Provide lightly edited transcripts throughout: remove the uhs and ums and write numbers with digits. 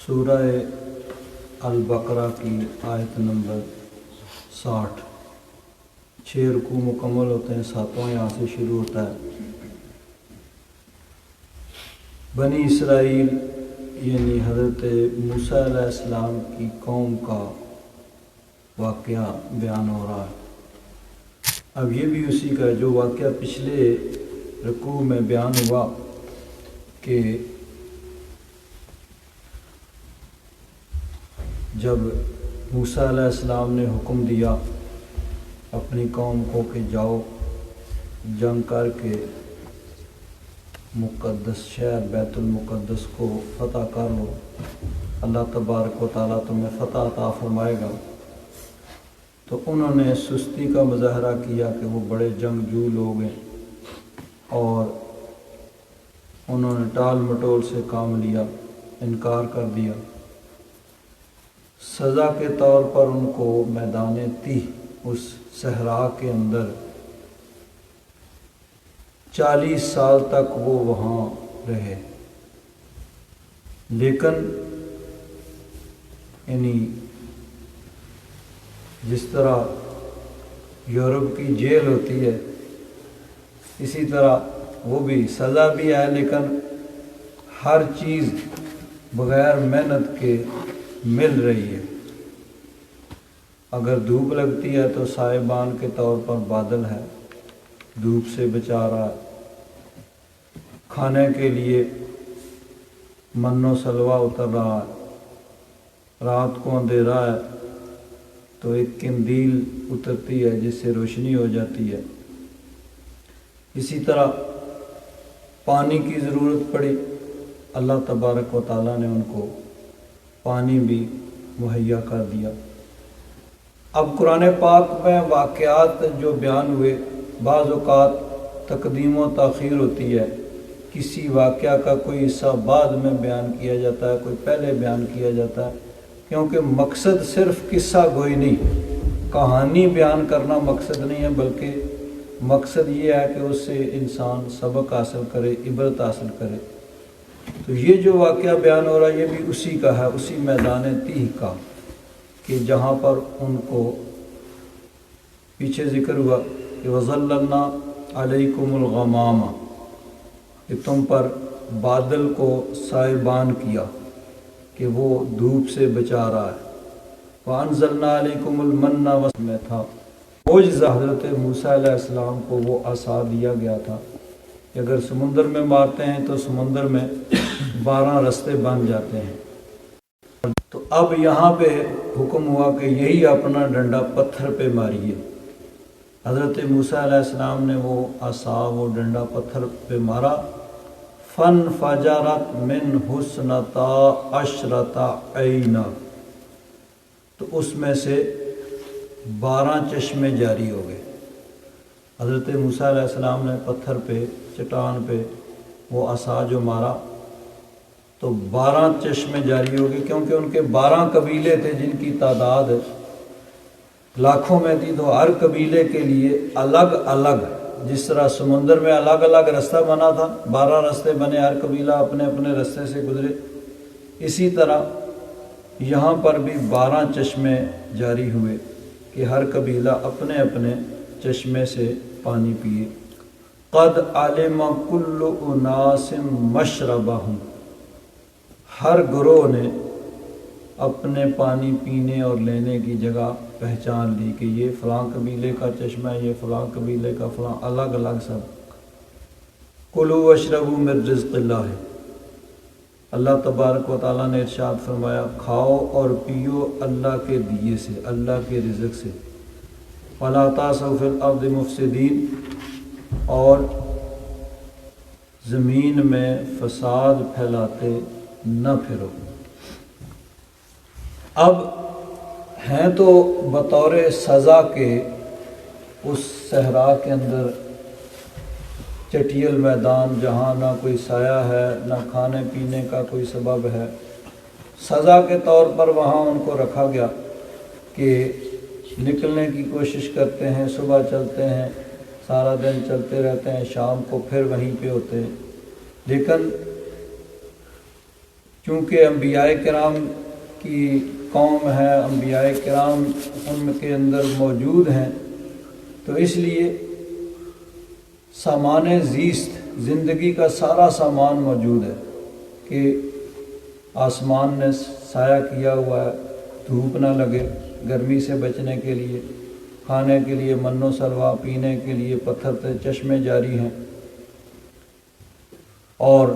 سورہ البقرہ کی آیت نمبر 60، 6 رکوع مکمل ہوتے ہیں، 7واں یہاں سے شروع ہوتا ہے۔ بنی اسرائیل یعنی حضرت موسیٰ علیہ السلام کی قوم کا واقعہ بیان ہو رہا ہے۔ اب یہ بھی اسی کا جو واقعہ پچھلے رکوع میں بیان ہوا کہ جب موسیٰ علیہ السلام نے حکم دیا اپنی قوم کو کہ جاؤ جنگ کر کے مقدس شہر بیت المقدس کو فتح کر لو، اللہ تبارک و تعالیٰ تمہیں فتح عطا فرمائے گا۔ تو انہوں نے سستی کا مظاہرہ کیا کہ وہ بڑے جنگجو لوگ ہیں، اور انہوں نے ٹال مٹول سے کام لیا، انکار کر دیا۔ سزا کے طور پر ان کو میدان تیہ، اس صحرا کے اندر 40 سال تک وہ وہاں رہے، لیکن یعنی جس طرح یورپ کی جیل ہوتی ہے اسی طرح وہ بھی سزا بھی ہے، لیکن ہر چیز بغیر محنت کے مل رہی ہے۔ اگر دھوپ لگتی ہے تو سائبان کے طور پر بادل ہے، دھوپ سے بچا رہا ہے۔ کھانے کے لیے من و سلوہ اتر رہا ہے، رات کو اندھیرا ہے تو ایک قندیل اترتی ہے جس سے روشنی ہو جاتی ہے۔ اسی طرح پانی کی ضرورت پڑی، اللہ تبارک و تعالیٰ نے ان کو پانی بھی مہیا کر دیا۔ اب قرآن پاک میں واقعات جو بیان ہوئے، بعض اوقات تقدیم و تاخیر ہوتی ہے، کسی واقعہ کا کوئی حصہ بعد میں بیان کیا جاتا ہے، کوئی پہلے بیان کیا جاتا ہے، کیونکہ مقصد صرف قصہ گوئی نہیں، کہانی بیان کرنا مقصد نہیں ہے، بلکہ مقصد یہ ہے کہ اس سے انسان سبق حاصل کرے، عبرت حاصل کرے۔ تو یہ جو واقعہ بیان ہو رہا ہے یہ بھی اسی کا ہے، اسی میدان تیہ کا، کہ جہاں پر ان کو پیچھے ذکر ہوا کہ وَظَلَّلْنَا عَلَيْكُمُ الْغَمَامَ، کہ تم پر بادل کو سائبان کیا کہ وہ دھوپ سے بچا رہا ہے۔ وَأَنزَلْنَا عَلَيْكُمُ الْمَنَّ وَالسَّلْوَىٰ میں تھا معجزہ حضرت موسیٰ علیہ السلام کو وہ عصا دیا گیا تھا کہ اگر سمندر میں مارتے ہیں تو سمندر میں 12 رستے بن جاتے ہیں۔ تو اب یہاں پہ حکم ہوا کہ یہی اپنا ڈنڈا پتھر پہ ماریے۔ حضرت موسیٰ علیہ السلام نے وہ عصا، وہ ڈنڈا پتھر پہ مارا، فَانْفَجَرَتْ مِنْهُ اثْنَتَا عَشْرَةَ عَيْنًا، تو اس میں سے 12 چشمے جاری ہو گئے۔ حضرت موسیٰ علیہ السلام نے پتھر پہ، چٹان پہ وہ عصا جو مارا تو 12 چشمے جاری ہو گئے، کیونکہ ان کے 12 قبیلے تھے جن کی تعداد لاکھوں میں تھی، تو ہر قبیلے کے لیے الگ الگ، جس طرح سمندر میں الگ الگ رستہ بنا تھا، 12 رستے بنے، ہر قبیلہ اپنے اپنے رستے سے گزرے، اسی طرح یہاں پر بھی 12 چشمے جاری ہوئے کہ ہر قبیلہ اپنے اپنے چشمے سے پانی پیے۔ قد علم کل اناس مشربہم، ہر گروہ نے اپنے پانی پینے اور لینے کی جگہ پہچان لی کہ یہ فلاں قبیلے کا چشمہ ہے، یہ فلاں قبیلے کا فلاں، الگ الگ سب۔ کلوا واشربوا من رزق اللہ، اللہ تبارک و تعالیٰ نے ارشاد فرمایا کھاؤ اور پیو اللہ کے دیے سے، اللہ کے رزق سے۔ وَلَا تَعْثَوْا فِي الْأَرْضِ مُفْسِدِينَ، اور زمین میں فساد پھیلاتے نہ پھرو۔ اب ہیں تو بطور سزا کے اس صحرا کے اندر چٹیل میدان، جہاں نہ کوئی سایہ ہے نہ کھانے پینے کا کوئی سبب ہے، سزا کے طور پر وہاں ان کو رکھا گیا کہ نکلنے کی کوشش کرتے ہیں، صبح چلتے ہیں، سارا دن چلتے رہتے ہیں، شام کو پھر وہیں پہ ہوتے ہیں، لیکن چونکہ انبیاء کرام کی قوم ہے، انبیاء کرام ان کے اندر موجود ہیں، تو اس لیے سامان زیست، زندگی کا سارا سامان موجود ہے کہ آسمان نے سایہ کیا ہوا ہے، دھوپ نہ لگے، گرمی سے بچنے کے لیے، کھانے کے لیے من و سلوا، پینے کے لیے پتھر سے چشمے جاری ہیں، اور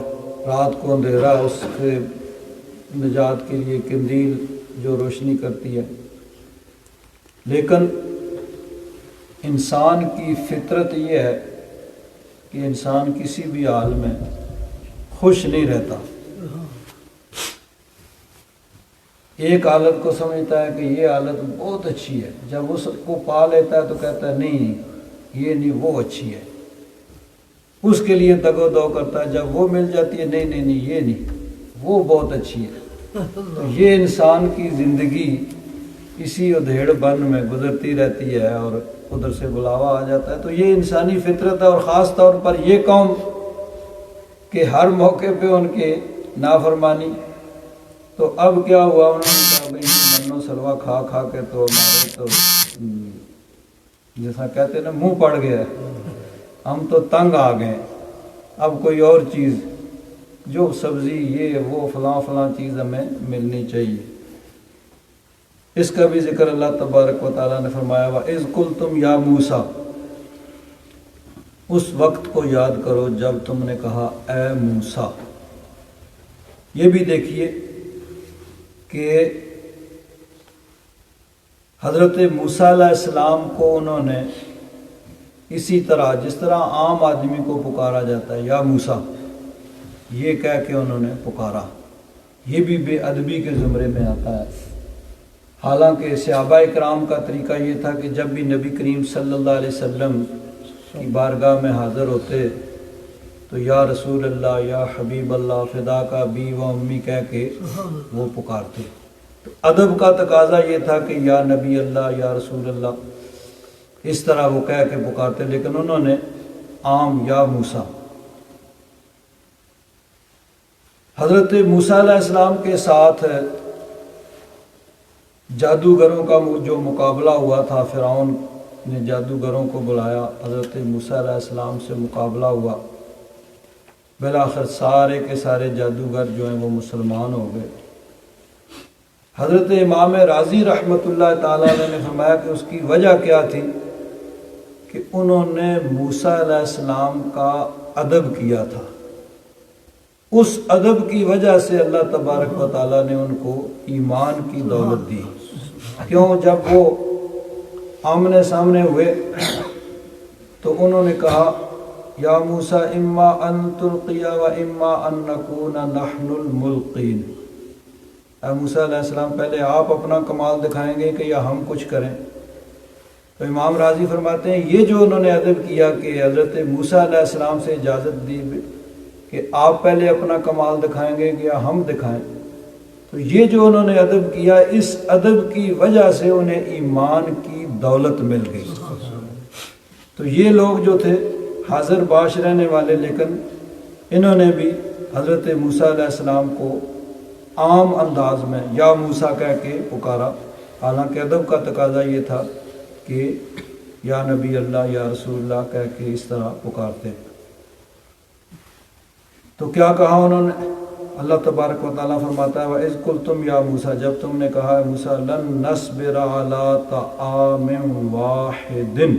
رات کو اندھیرا اس سے نجات کے لیے قندیل جو روشنی کرتی ہے۔ لیکن انسان کی فطرت یہ ہے کہ انسان کسی بھی حال میں خوش نہیں رہتا۔ ایک حالت کو سمجھتا ہے کہ یہ حالت بہت اچھی ہے، جب اس کو پا لیتا ہے تو کہتا ہے نہیں یہ نہیں، وہ اچھی ہے، اس کے لیے دگ و دو کرتا ہے، جب وہ مل جاتی ہے نہیں نہیں نہیں یہ نہیں، وہ بہت اچھی ہے۔ تو یہ انسان کی زندگی اسی ادھیڑ بن میں گزرتی رہتی ہے، اور ادھر سے بلاوا آ جاتا ہے۔ تو یہ انسانی فطرت ہے، اور خاص طور پر یہ قوم کہ ہر موقع پہ ان کے نافرمانی۔ تو اب کیا ہوا، انہوں نے کہا بھائی من و سلوا کھا کھا کے تو ہمارے تو جیسا کہتے ہیں نا منہ پڑ گیا، ہم تو تنگ آ گئے، اب کوئی اور چیز جو سبزی یہ وہ فلاں فلاں چیز ہمیں ملنی چاہیے۔ اس کا بھی ذکر اللہ تبارک و تعالیٰ نے فرمایا وَإِذْ قُلْتُمْ يَا مُوسَىٰ، اس وقت کو یاد کرو جب تم نے کہا اے موسیٰ۔ یہ بھی دیکھیے کہ حضرت موسیٰ علیہ السلام کو انہوں نے اسی طرح جس طرح عام آدمی کو پکارا جاتا ہے یا موسیٰ، یہ کہہ کے انہوں نے پکارا، یہ بھی بے ادبی کے زمرے میں آتا ہے۔ حالانکہ صحابہ اکرام کا طریقہ یہ تھا کہ جب بھی نبی کریم صلی اللہ علیہ وسلم کی بارگاہ میں حاضر ہوتے تو یا رسول اللہ، یا حبیب اللہ، فدا کا بی و امی کہہ کے وہ پکارتے۔ تو ادب کا تقاضا یہ تھا کہ یا نبی اللہ، یا رسول اللہ، اس طرح وہ کہہ کے پکارتے، لیکن انہوں نے عام یا موسیٰ۔ حضرت موسیٰ علیہ السلام کے ساتھ جادوگروں کا جو مقابلہ ہوا تھا، فرعون نے جادوگروں کو بلایا، حضرت موسیٰ علیہ السلام سے مقابلہ ہوا، بالآخر سارے کے سارے جادوگر جو ہیں وہ مسلمان ہو گئے۔ حضرت امام راضی رحمۃ اللہ تعالیٰ نے فرمایا کہ اس کی وجہ کیا تھی کہ انہوں نے موسیٰ علیہ السلام کا ادب کیا تھا، اس ادب کی وجہ سے اللہ تبارک و تعالیٰ نے ان کو ایمان کی دولت دی۔ کیوں؟ جب وہ آمنے سامنے ہوئے تو انہوں نے کہا یا موسیٰ اما ان تلقی و اما ان نکون نحن الملقین، اے موسیٰ علیہ السلام پہلے آپ اپنا کمال دکھائیں گے کہ یا ہم کچھ کریں؟ تو امام راضی فرماتے ہیں یہ جو انہوں نے ادب کیا کہ حضرت موسیٰ علیہ السلام سے اجازت دی کہ آپ پہلے اپنا کمال دکھائیں گے کہ یا ہم دکھائیں، تو یہ جو انہوں نے ادب کیا، اس ادب کی وجہ سے انہیں ایمان کی دولت مل گئی۔ تو یہ لوگ جو تھے حاضر باش رہنے والے، لیکن انہوں نے بھی حضرت موسیٰ علیہ السلام کو عام انداز میں یا موسیٰ کہہ کے پکارا، حالانکہ ادب کا تقاضا یہ تھا کہ یا نبی اللہ، یا رسول اللہ کہہ کے اس طرح پکارتے۔ تو کیا کہا انہوں نے؟ اللہ تبارک و تعالیٰ فرماتا ہے وَإِذْ قُلْتُمْ يَا مُوسَىٰ، جب تم نے کہا ہے موسیٰ لَن نَصْبِرَ عَلَىٰ طَعَامٍ وَاحِدٍ،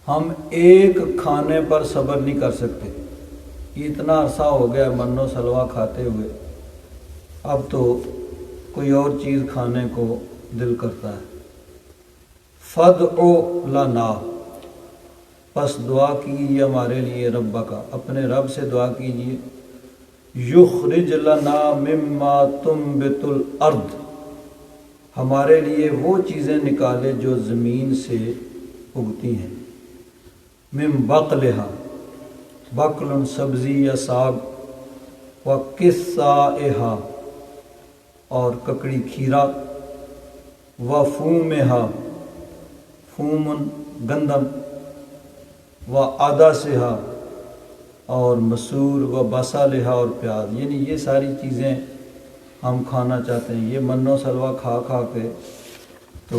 ہم ایک کھانے پر صبر نہیں کر سکتے، یہ اتنا عرصہ ہو گیا من و سلوا کھاتے ہوئے، اب تو کوئی اور چیز کھانے کو دل کرتا ہے۔ فَادْعُ لَنَا، پس دعا کیجیے ہمارے لیے، رب کا، اپنے رب سے دعا کیجیے، یخرج لنا مما تنبت الارض، ہمارے لیے وہ چیزیں نکالے جو زمین سے اگتی ہیں، من بقلہا، بقل سبزی یا ساگ، و قصائہا، اور ککڑی کھیرا، و فومہا، فومن گندم، و عدسہا، اور مسور و بصلہ اور پیاز، یعنی یہ ساری چیزیں ہم کھانا چاہتے ہیں۔ یہ من و سلوہ کھا کھا کے تو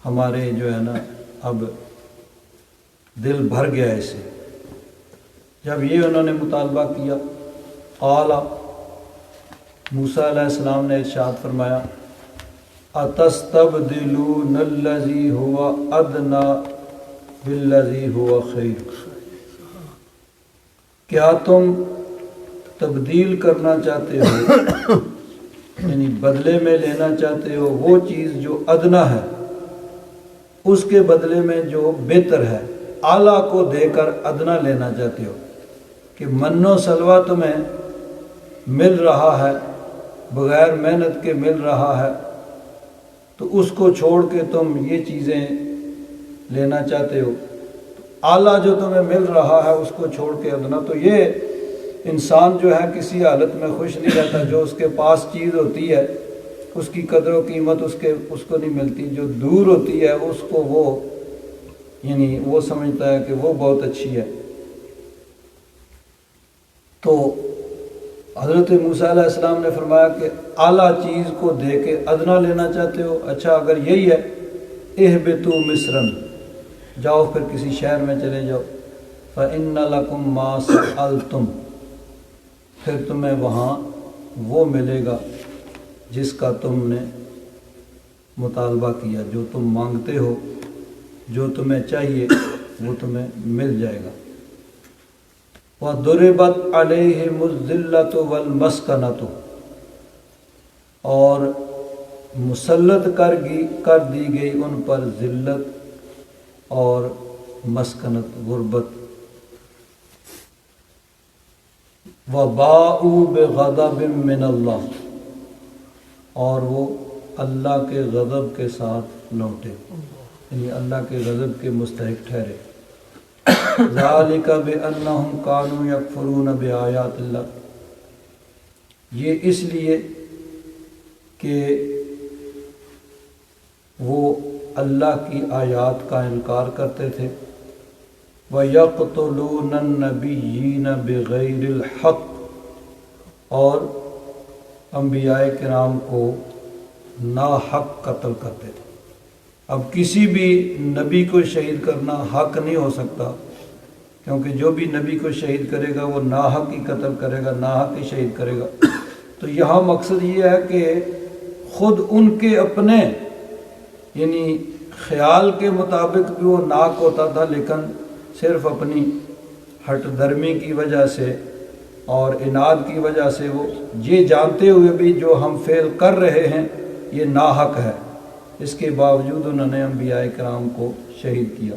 ہمارے جو ہے نا اب دل بھر گیا اس سے۔ جب یہ انہوں نے مطالبہ کیا، قال موسیٰ علیہ السلام نے ارشاد فرمایا، اتستبدلون الذی هو ادنی بالذی هو خیر، کیا تم تبدیل کرنا چاہتے ہو، یعنی بدلے میں لینا چاہتے ہو وہ چیز جو ادنا ہے اس کے بدلے میں جو بہتر ہے، اعلیٰ کو دے کر ادنا لینا چاہتے ہو، کہ من و سلوہ تمہیں مل رہا ہے، بغیر محنت کے مل رہا ہے، تو اس کو چھوڑ کے تم یہ چیزیں لینا چاہتے ہو، اعلیٰ جو تمہیں مل رہا ہے اس کو چھوڑ کے ادنا۔ تو یہ انسان جو ہے کسی حالت میں خوش نہیں رہتا، جو اس کے پاس چیز ہوتی ہے اس کی قدر و قیمت اس کو نہیں ملتی، جو دور ہوتی ہے اس کو وہ یعنی وہ سمجھتا ہے کہ وہ بہت اچھی ہے۔ تو حضرت موسیٰ علیہ السلام نے فرمایا کہ اعلیٰ چیز کو دے کے ادنا لینا چاہتے ہو، اچھا اگر یہی ہے، اہبطوا مصرا، جاؤ پھر کسی شہر میں چلے جاؤ، فإن لکم ما سألتم، پھر تمہیں وہاں وہ ملے گا جس کا تم نے مطالبہ کیا، جو تم مانگتے ہو، جو تمہیں چاہیے وہ تمہیں مل جائے گا۔ وَضُرِبَتْ عَلَيْهِمُ الذِّلَّةُ وَالْمَسْكَنَةُ، اور مسلط کر دی گئی ان پر ذلت اور مسکنت، غربت۔ وَبَاءُوا بِغَضَبٍ مِّنَ اللَّهِ، اور وہ اللہ کے غضب کے ساتھ لوٹے، یعنی اللہ کے غضب کے مستحق ٹھہرے۔ ذَلِكَ بِأَنَّهُمْ كَانُوا يَكْفُرُونَ بِآيَاتِ اللَّهِ، یہ اس لیے کہ وہ اللہ کی آیات کا انکار کرتے تھے۔ وَيَقْتُلُونَ النَّبِيِّينَ بِغَيْرِ الْحَقِّ، اور انبیاء کرام کو ناحق قتل کرتے تھے۔ اب کسی بھی نبی کو شہید کرنا حق نہیں ہو سکتا، کیونکہ جو بھی نبی کو شہید کرے گا وہ ناحق ہی قتل کرے گا، ناحق ہی شہید کرے گا۔ تو یہاں مقصد یہ ہے کہ خود ان کے اپنے یعنی خیال کے مطابق بھی وہ ناک ہوتا تھا، لیکن صرف اپنی ہٹ درمی کی وجہ سے اور اناد کی وجہ سے وہ یہ جانتے ہوئے بھی جو ہم فعل کر رہے ہیں یہ ناحق ہے، اس کے باوجود انہوں نے انبیاء کرام کو شہید کیا۔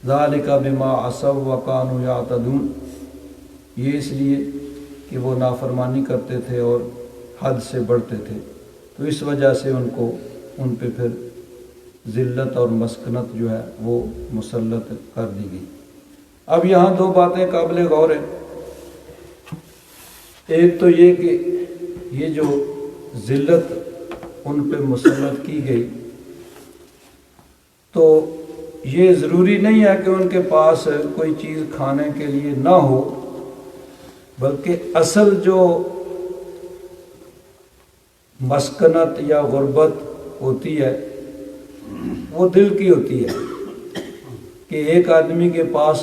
ذَلِكَ بِمَا عَصَوْا وَكَانُوا يَعْتَدُونَ، یہ اس لیے کہ وہ نافرمانی کرتے تھے اور حد سے بڑھتے تھے، تو اس وجہ سے ان پہ پھر ذلت اور مسکنت جو ہے وہ مسلط کر دی گئی۔ اب یہاں دو باتیں قابل غور ہیں۔ ایک تو یہ کہ یہ جو ذلت ان پہ مسلط کی گئی، تو یہ ضروری نہیں ہے کہ ان کے پاس کوئی چیز کھانے کے لیے نہ ہو، بلکہ اصل جو مسکنت یا غربت ہوتی ہے وہ دل کی ہوتی ہے، کہ ایک آدمی کے پاس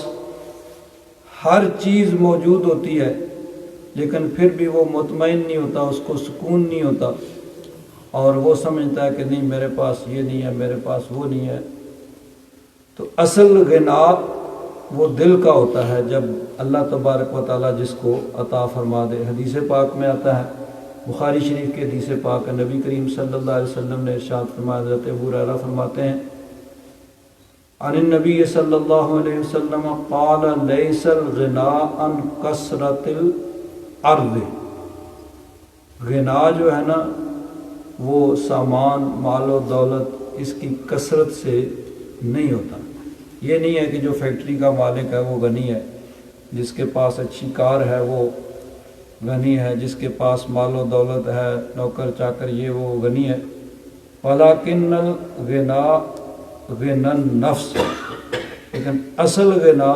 ہر چیز موجود ہوتی ہے لیکن پھر بھی وہ مطمئن نہیں ہوتا، اس کو سکون نہیں ہوتا، اور وہ سمجھتا ہے کہ نہیں میرے پاس یہ نہیں ہے، میرے پاس وہ نہیں ہے۔ تو اصل غنا وہ دل کا ہوتا ہے، جب اللہ تبارک و تعالیٰ جس کو عطا فرما دے۔ حدیث پاک میں آتا ہے، بخاری شریف کی حدیث پاک ہے، نبی کریم صلی اللہ علیہ وسلم نے ارشاد فرمایا، حضرت ابو ہریرہ فرماتے ہیں عن النبی صلی اللہ علیہ وسلم قال لیس الغنا عن کثرت الارض، غنا جو ہے نا وہ سامان، مال و دولت اس کی کثرت سے نہیں ہوتا۔ یہ نہیں ہے کہ جو فیکٹری کا مالک ہے وہ غنی ہے، جس کے پاس اچھی کار ہے وہ غنی ہے، جس کے پاس مال و دولت ہے، نوکر چاکر، یہ وہ غنی ہے۔ وَلَكِنَّ الْغِنَى غِنَى النَّفْسِ، لیکن اصل غنا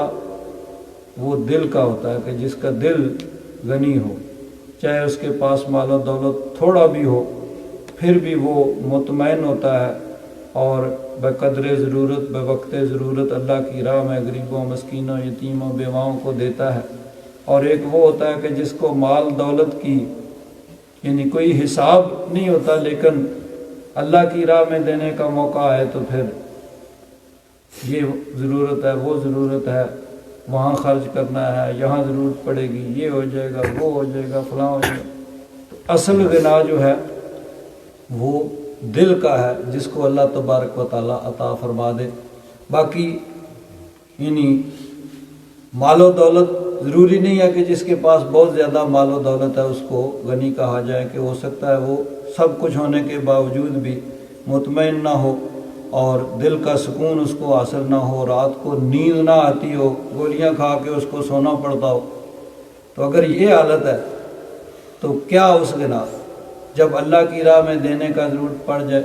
وہ دل کا ہوتا ہے کہ جس کا دل غنی ہو، چاہے اس کے پاس مال و دولت تھوڑا بھی ہو پھر بھی وہ مطمئن ہوتا ہے اور بقدر ضرورت بوقت ضرورت اللہ کی راہ میں غریبوں، مسکینوں، یتیموں، بیواؤں کو دیتا ہے۔ اور ایک وہ ہوتا ہے کہ جس کو مال دولت کی یعنی کوئی حساب نہیں ہوتا، لیکن اللہ کی راہ میں دینے کا موقع ہے تو پھر یہ ضرورت ہے، وہ ضرورت ہے، وہاں خرچ کرنا ہے، یہاں ضرورت پڑے گی، یہ ہو جائے گا، وہ ہو جائے گا، فلاں ہو جائے گا۔ تو اصل غنا جو ہے وہ دل کا ہے، جس کو اللہ تبارک و تعالیٰ عطا فرما دے۔ باقی یعنی مال و دولت ضروری نہیں ہے کہ جس کے پاس بہت زیادہ مال و دولت ہے اس کو غنی کہا جائے، کہ ہو سکتا ہے وہ سب کچھ ہونے کے باوجود بھی مطمئن نہ ہو اور دل کا سکون اس کو حاصل نہ ہو، رات کو نیند نہ آتی ہو، گولیاں کھا کے اس کو سونا پڑتا ہو۔ تو اگر یہ حالت ہے تو کیا اس غنا، جب اللہ کی راہ میں دینے کا ضرورت پڑ جائے،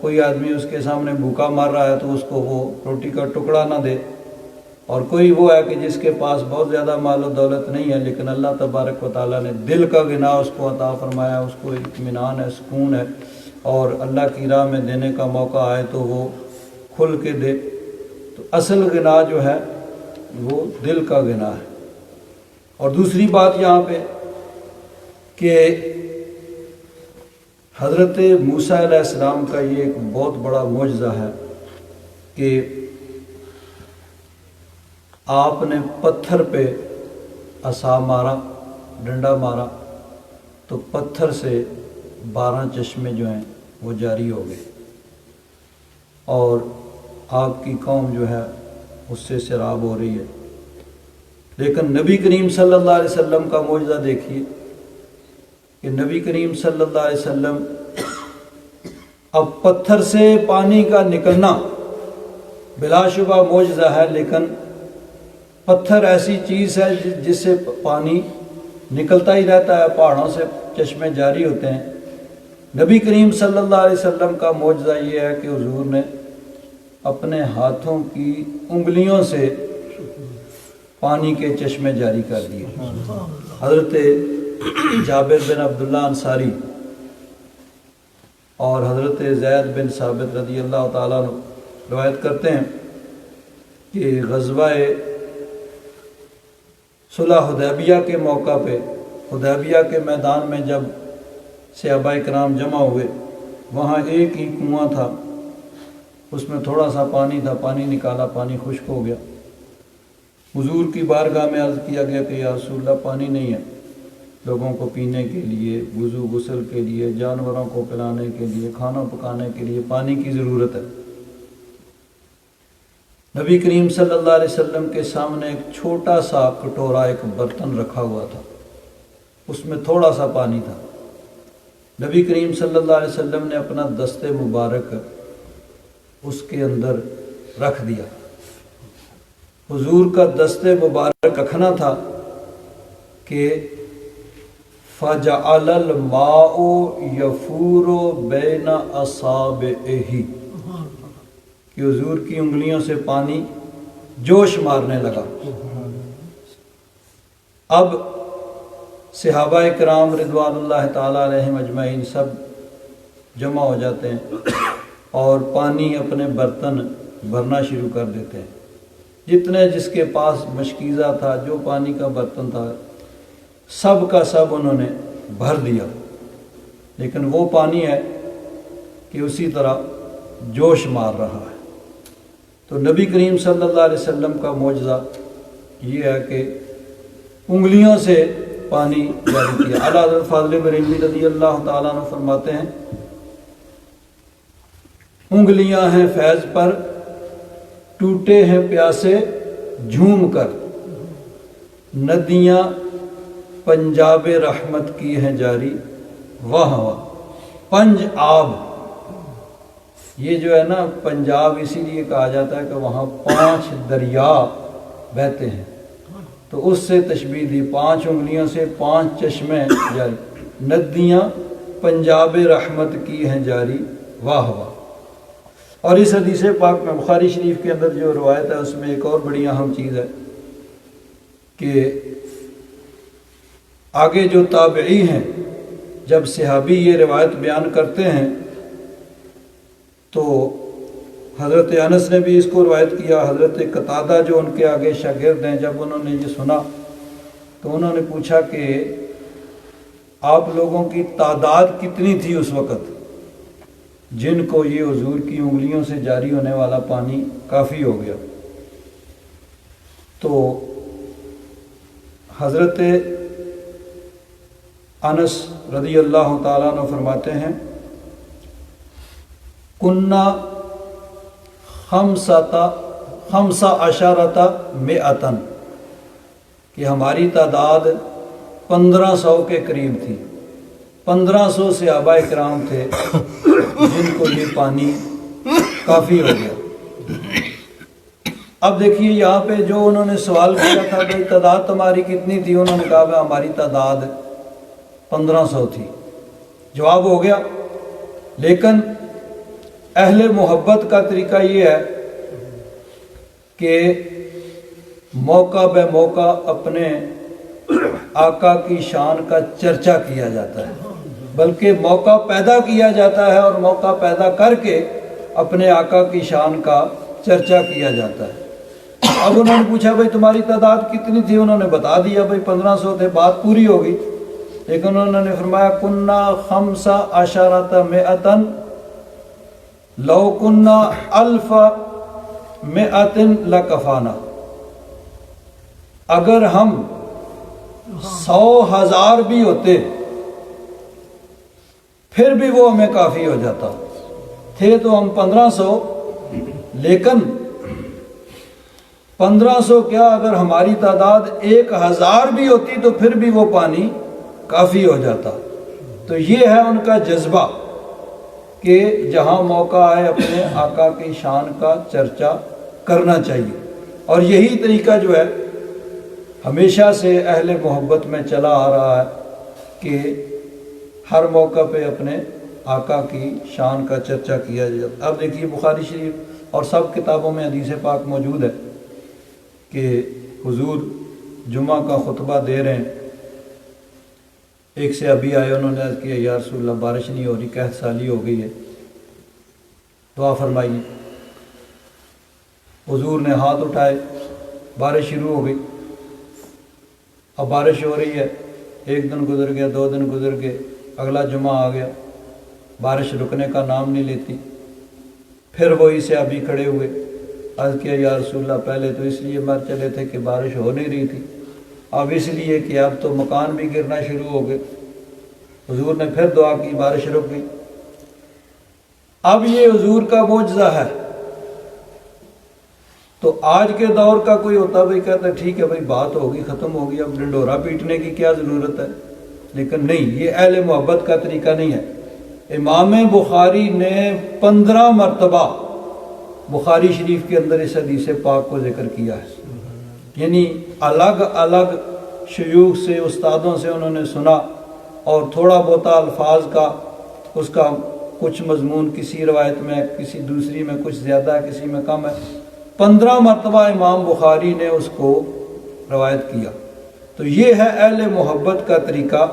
کوئی آدمی اس کے سامنے بھوکا مار رہا ہے تو اس کو وہ روٹی کا ٹکڑا نہ دے، اور کوئی وہ ہے کہ جس کے پاس بہت زیادہ مال و دولت نہیں ہے لیکن اللہ تبارک و تعالیٰ نے دل کا غنا اس کو عطا فرمایا، اس کو اطمینان ہے، سکون ہے، اور اللہ کی راہ میں دینے کا موقع آئے تو وہ کھل کے دے۔ تو اصل غنا جو ہے وہ دل کا غنا ہے۔ اور دوسری بات یہاں پہ کہ حضرت موسیٰ علیہ السلام کا یہ ایک بہت بڑا معجزہ ہے کہ آپ نے پتھر پہ عصا مارا، ڈنڈا مارا، تو پتھر سے 12 چشمے جو ہیں وہ جاری ہو گئے، اور آپ کی قوم جو ہے اس سے سیراب ہو رہی ہے۔ لیکن نبی کریم صلی اللہ علیہ وسلم کا معجزہ دیکھیے کہ نبی کریم صلی اللہ علیہ وسلم اب پتھر سے پانی کا نکلنا بلا شبہ معجزہ ہے، لیکن پتھر ایسی چیز ہے جس سے پانی نکلتا ہی رہتا ہے، پہاڑوں سے چشمے جاری ہوتے ہیں۔ نبی کریم صلی اللہ علیہ وسلم کا معجزہ یہ ہے کہ حضور نے اپنے ہاتھوں کی انگلیوں سے پانی کے چشمے جاری کر دیے۔ حضرت جابر بن عبداللہ انصاری اور حضرت زید بن ثابت رضی اللہ تعالیٰ عنہ روایت کرتے ہیں کہ غزوہ صلح حدیبیہ کے موقع پہ حدیبیہ کے میدان میں جب صحابہ کرام جمع ہوئے، وہاں ایک ہی کنواں تھا، اس میں تھوڑا سا پانی تھا، پانی نکالا، پانی خشک ہو گیا۔ حضور کی بارگاہ میں عرض کیا گیا کہ یا رسول اللہ پانی نہیں ہے لوگوں کو پینے کے لیے، وضو غسل کے لیے، جانوروں کو پلانے کے لیے، کھانا پکانے کے لیے پانی کی ضرورت ہے۔ نبی کریم صلی اللہ علیہ وسلم کے سامنے ایک چھوٹا سا کٹورا، ایک برتن رکھا ہوا تھا، اس میں تھوڑا سا پانی تھا۔ نبی کریم صلی اللہ علیہ وسلم نے اپنا دست مبارک اس کے اندر رکھ دیا۔ حضور کا دست مبارک رکھنا تھا کہ فَجَعَلَ الْمَاءُ يَفُورُ بَيْنَ أَصَابِعِهِ، کہ حضور کی انگلیوں سے پانی جوش مارنے لگا۔ اب صحابہ کرام رضوان اللہ تعالیٰ علیہم اجمعین سب جمع ہو جاتے ہیں اور پانی اپنے برتن بھرنا شروع کر دیتے ہیں۔ جتنے جس کے پاس مشکیزہ تھا، جو پانی کا برتن تھا، سب کا سب انہوں نے بھر دیا، لیکن وہ پانی ہے کہ اسی طرح جوش مار رہا ہے۔ تو نبی کریم صلی اللہ علیہ وسلم کا معجزہ یہ ہے کہ انگلیوں سے پانی جاری کیا۔ اعلیٰ حضرت فاضل بریلوی رضی اللہ تعالیٰ عنہ فرماتے ہیں انگلیاں ہیں فیض پر، ٹوٹے ہیں پیاسے جھوم کر، ندیاں پنجاب رحمت کی ہیں جاری، واہ واہ پنج آب۔ یہ جو ہے نا پنجاب اسی لیے کہا جاتا ہے کہ وہاں 5 دریا بہتے ہیں، تو اس سے تشبیہ دی، 5 انگلیوں سے 5 چشمے جاری، ندیاں پنجاب رحمت کی ہیں جاری، واہ واہ۔ اور اس حدیث پاک میں بخاری شریف کے اندر جو روایت ہے اس میں ایک اور بڑی اہم چیز ہے کہ آگے جو تابعی ہیں جب صحابی یہ روایت بیان کرتے ہیں تو حضرت انس نے بھی اس کو روایت کیا، حضرت قتادہ جو ان کے آگے شاگرد ہیں جب انہوں نے یہ سنا تو انہوں نے پوچھا کہ آپ لوگوں کی تعداد کتنی تھی اس وقت جن کو یہ حضور کی انگلیوں سے جاری ہونے والا پانی کافی ہو گیا؟ تو حضرت انس رضی اللہ تعالیٰ عنہ فرماتے ہیں کننا خمسہ عشرۃ مئۃ، کہ ہماری تعداد 1500 کے قریب تھی، 1500 صحابہ کرام تھے جن کو یہ پانی کافی ہو گیا۔ اب دیکھیے یہاں پہ جو انہوں نے سوال کیا تھا بھائی تعداد تمہاری کتنی تھی، انہوں نے کہا بھائی ہماری تعداد 1500 تھی، جواب ہو گیا۔ لیکن اہل محبت کا طریقہ یہ ہے کہ موقع بے موقع اپنے آقا کی شان کا چرچا کیا جاتا ہے، بلکہ موقع پیدا کیا جاتا ہے اور موقع پیدا کر کے اپنے آقا کی شان کا چرچا کیا جاتا ہے۔ اب انہوں نے پوچھا بھائی تمہاری تعداد کتنی تھی، انہوں نے بتا دیا بھائی 1500 تھے، بات پوری ہو گئی۔ لیکن انہوں نے فرمایا کننا 15 مئۃ لو کننا 1000 مئۃ لکفانا، اگر ہم 100,000 بھی ہوتے پھر بھی وہ ہمیں کافی ہو جاتا۔ تھے تو ہم 1500، لیکن 1500 کیا اگر ہماری تعداد 1000 بھی ہوتی تو پھر بھی وہ پانی کافی ہو جاتا۔ تو یہ ہے ان کا جذبہ کہ جہاں موقع آئے اپنے آقا کی شان کا چرچا کرنا چاہیے، اور یہی طریقہ جو ہے ہمیشہ سے اہل محبت میں چلا آ رہا ہے کہ ہر موقع پہ اپنے آقا کی شان کا چرچا کیا جاتا۔ اب دیکھیے بخاری شریف اور سب کتابوں میں حدیث پاک موجود ہے کہ حضور جمعہ کا خطبہ دے رہے ہیں، ایک سے ابھی آئے، انہوں نے عرض کیا یا رسول اللہ بارش نہیں ہو رہی، قحط سالی ہو گئی ہے، دعا فرمائیے۔ حضور نے ہاتھ اٹھائے، بارش شروع ہو گئی۔ اب بارش ہو رہی ہے، ایک دن گزر گیا، 2 دن گزر گئے، اگلا جمعہ آ گیا، بارش رکنے کا نام نہیں لیتی۔ پھر وہی سے ابھی کھڑے ہوئے، عرض کیا یا رسول اللہ پہلے تو اس لیے مر چلے تھے کہ بارش ہو نہیں رہی تھی، اب اس لیے کہ اب تو مکان بھی گرنا شروع ہو گئے۔ حضور نے پھر دعا کی، بارش رک گئی۔ اب یہ حضور کا معجزہ ہے۔ تو آج کے دور کا کوئی ہوتا بھائی کہتا ہے ٹھیک ہے بھائی بات ہوگی، ختم ہوگی، اب ڈنڈورا پیٹنے کی کیا ضرورت ہے؟ لیکن نہیں، یہ اہل محبت کا طریقہ نہیں ہے۔ امام بخاری نے 15 مرتبہ بخاری شریف کے اندر اس حدیث پاک کو ذکر کیا ہے، یعنی الگ الگ شیوخ سے، استادوں سے انہوں نے سنا، اور تھوڑا بہت الفاظ کا اس کا کچھ مضمون کسی روایت میں، کسی دوسری میں کچھ زیادہ ہے، کسی میں کم ہے۔ 15 مرتبہ امام بخاری نے اس کو روایت کیا۔ تو یہ ہے اہل محبت کا طریقہ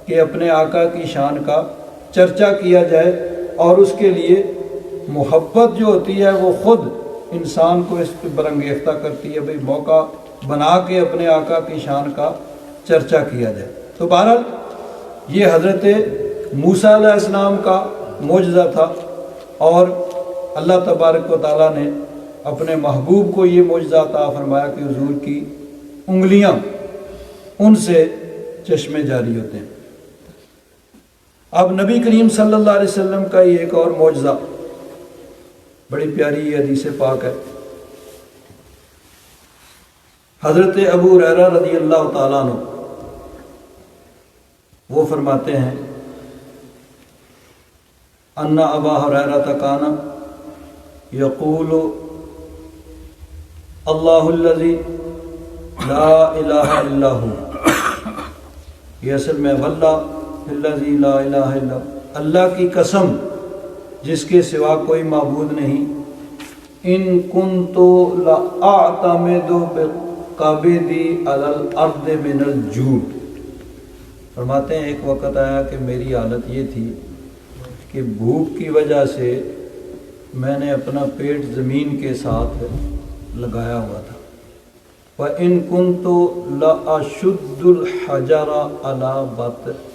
کہ اپنے آقا کی شان کا چرچا کیا جائے، اور اس کے لیے محبت جو ہوتی ہے وہ خود انسان کو اس پہ برانگیختہ کرتی ہے، بھئی موقع بنا کے اپنے آقا کی شان کا چرچا کیا جائے۔ تو بہرحال یہ حضرت موسیٰ علیہ السلام کا معجزہ تھا، اور اللہ تبارک و تعالیٰ نے اپنے محبوب کو یہ معجزہ عطا فرمایا کہ حضور کی انگلیاں ان سے چشمے جاری ہوتے ہیں۔ اب نبی کریم صلی اللہ علیہ وسلم کا یہ ایک اور معجزہ، بڑی پیاری یہ حدیث پاک ہے۔ حضرت ابو ہریرہ رضی اللہ تعالیٰ عنہ وہ فرماتے ہیں ان ابا ہریرہ کان یقول اللہ الذی لا الہ الا ہو، یہ اصل میں واللہ الذی لا الہ الا، اللہ کی قسم جس کے سوا کوئی معبود نہیں، ان کنت لاعتمد قابضی علی الارض من الجوع، فرماتے ہیں ایک وقت آیا کہ میری حالت یہ تھی کہ بھوک کی وجہ سے میں نے اپنا پیٹ زمین کے ساتھ لگایا ہوا تھا۔ وَإِن كُنْتُ لَأَشُدُّ الْحَجَرَ عَلَى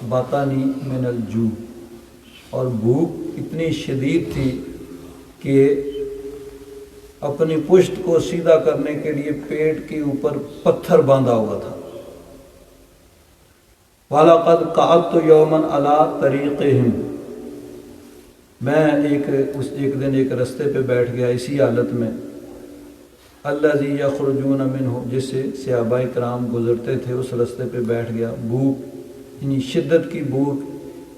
بَطْنِي مِنَ الْجُوعِ، اور بھوک اتنی شدید تھی کہ اپنی پشت کو سیدھا کرنے کے لیے پیٹ کے اوپر پتھر باندھا ہوا تھا۔ وَلَقَدْ قَعَدْتُ يَوْمًا عَلَى طَرِيقِهِمْ، میں ایک دن ایک رستے پہ بیٹھ گیا اسی حالت میں، الذی یخرجون منہ، جس سے صحابہ کرام گزرتے تھے، اس رستے پہ بیٹھ گیا۔ بھوک یعنی شدت کی بھوک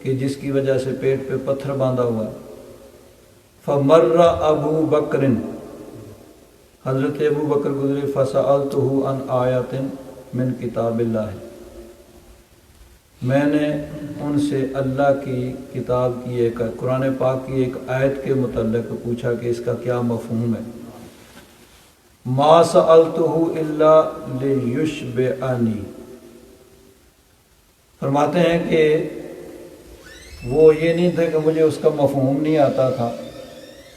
کہ جس کی وجہ سے پیٹ پہ پتھر باندھا ہوا۔ فمر ابو بکر، حضرت ابو بکر گزرے، فسألتہ عن آیات من کتاب اللہ، میں نے ان سے اللہ کی کتاب کی ایک قرآن پاک کی ایک آیت کے متعلق پوچھا کہ اس کا کیا مفہوم ہے۔ ما سألتہ الا لیشبعنی، فرماتے ہیں کہ وہ یہ نہیں تھا کہ مجھے اس کا مفہوم نہیں آتا تھا،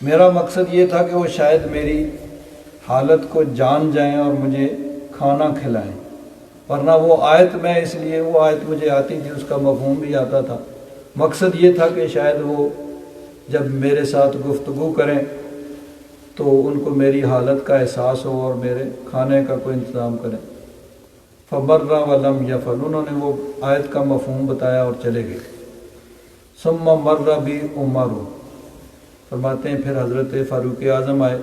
میرا مقصد یہ تھا کہ وہ شاید میری حالت کو جان جائیں اور مجھے کھانا کھلائیں، ورنہ وہ آیت میں اس لیے وہ آیت مجھے آتی تھی، اس کا مفہوم بھی آتا تھا، مقصد یہ تھا کہ شاید وہ جب میرے ساتھ گفتگو کریں تو ان کو میری حالت کا احساس ہو اور میرے کھانے کا کوئی انتظام کریں۔ فبر ولم یفعل، انہوں نے وہ آیت کا مفہوم بتایا اور چلے گئے۔ ثم مر بی عمر، فرماتے ہیں پھر حضرت فاروق اعظم آئے،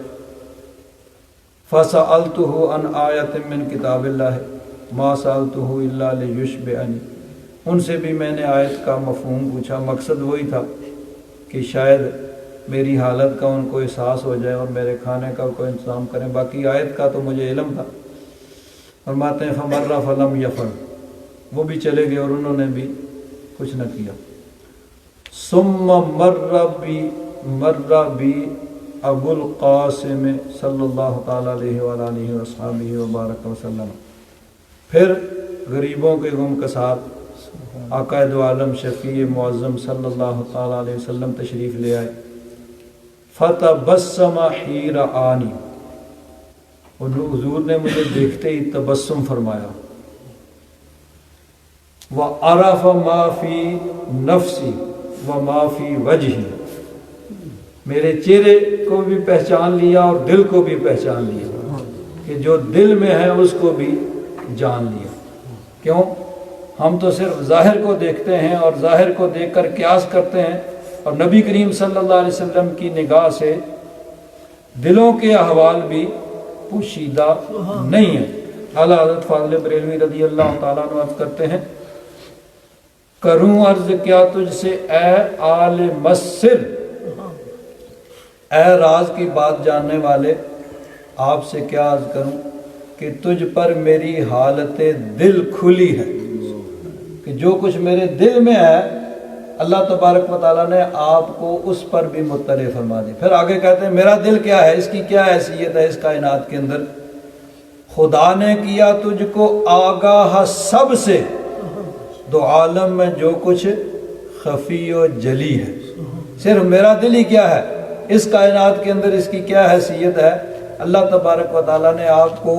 فسألتہ عن آیت من کتاب اللہ ما سألتہ الا لیشبعنی، ان سے بھی میں نے آیت کا مفہوم پوچھا، مقصد وہی تھا کہ شاید میری حالت کا ان کو احساس ہو جائے اور میرے کھانے کا کوئی انتظام کریں، باقی آیت کا تو مجھے علم تھا۔ فرماتے ہیں فمر فلم یفعل، وہ بھی چلے گئے اور انہوں نے بھی کچھ نہ کیا۔ ثم مر بی ابو القاسم صلی اللہ تعالیٰ علیہ وآلہ وصحبہ وبارک وسلم، پھر غریبوں کے غم کے ساتھ آقا دو عالم شفیع معظم صلی اللہ تعالیٰ علیہ وسلم تشریف لے آئے۔ فتبسم حین آنی، حضور نے مجھے دیکھتے ہی تبسم فرمایا۔ وعرف ما فی نفسی وما فی وجہی، میرے چہرے کو بھی پہچان لیا اور دل کو بھی پہچان لیا، کہ جو دل میں ہے اس کو بھی جان لیا۔ کیوں؟ ہم تو صرف ظاہر کو دیکھتے ہیں اور ظاہر کو دیکھ کر قیاس کرتے ہیں، اور نبی کریم صلی اللہ علیہ وسلم کی نگاہ سے دلوں کے احوال بھی پوشیدہ نہیں ہیں۔ اعلیٰ حضرت فاضل بریلوی رضی اللہ تعالیٰ عنہ عرض کرتے ہیں، کروں عرض کیا تجھ سے اے عالم السر، اے راز کی بات جاننے والے، آپ سے کیا عرض کروں کہ تجھ پر میری حالت دل کھلی ہے، کہ جو کچھ میرے دل میں ہے اللہ تبارک و تعالیٰ نے آپ کو اس پر بھی مطلع فرما دی۔ پھر آگے کہتے ہیں میرا دل کیا ہے، اس کی کیا حیثیت ہے اس کائنات کے اندر؟ خدا نے کیا تجھ کو آگاہ سب سے، دو عالم میں جو کچھ خفی و جلی ہے، صرف میرا دل ہی کیا ہے اس کائنات کے اندر، اس کی کیا حیثیت ہے، اللہ تبارک و تعالیٰ نے آپ کو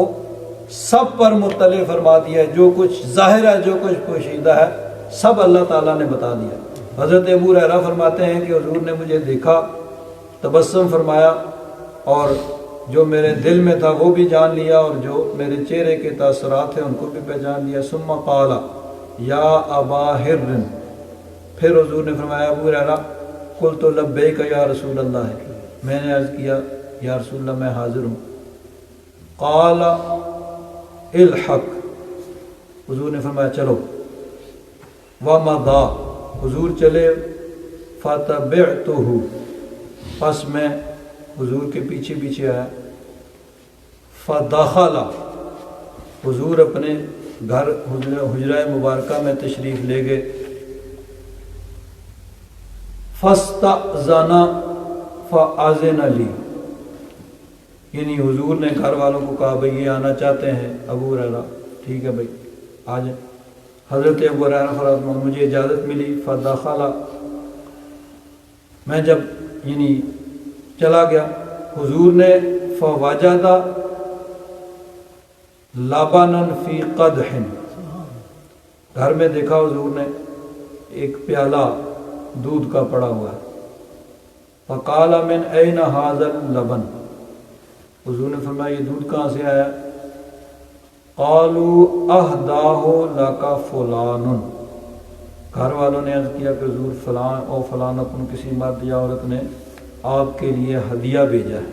سب پر مطلع فرما دیا ہے، جو کچھ ظاہر ہے جو کچھ پوشیدہ ہے سب اللہ تعالیٰ نے بتا دیا۔ حضرت ابو ہریرہ فرماتے ہیں کہ حضور نے مجھے دیکھا، تبسم فرمایا، اور جو میرے دل میں تھا وہ بھی جان لیا، اور جو میرے چہرے کے تاثرات ہیں ان کو بھی پہچان لیا۔ ثم قال یا ابا ہر، پھر حضور نے فرمایا ابو ہریرہ، قلت لبیک یا رسول اللہ، میں نے عرض کیا یا رسول اللہ میں حاضر ہوں۔ قال الحق، حضور نے فرمایا چلو۔ ومضى، حضور چلے۔ فتبعتہ، پس میں حضور کے پیچھے پیچھے آیا۔ فدخل، حضور اپنے گھر حجرہ مبارکہ میں تشریف لے گئے۔ فاستأذن فأذن لی، یعنی حضور نے گھر والوں کو کہا بھئی یہ آنا چاہتے ہیں ابو ہریرہ، ٹھیک ہے بھئی آ جائیں۔ حضرت ابو ہریرہ فرماتے مجھے اجازت ملی، فدخل، میں جب یعنی چلا گیا، حضور نے فوجد لبنا فی قدح، گھر میں دیکھا حضور نے ایک پیالہ دودھ کا پڑا ہوا ہے۔ فقال من این ھذا اللبن، حضور نے فرمایا یہ دودھ کہاں سے آیا؟ قالوا اہداہ لک فلان، گھر والوں نے عرض کیا کہ حضور فلاں اور فلاں اپن کسی مرد یا عورت نے آپ کے لیے ہدیہ بھیجا ہے۔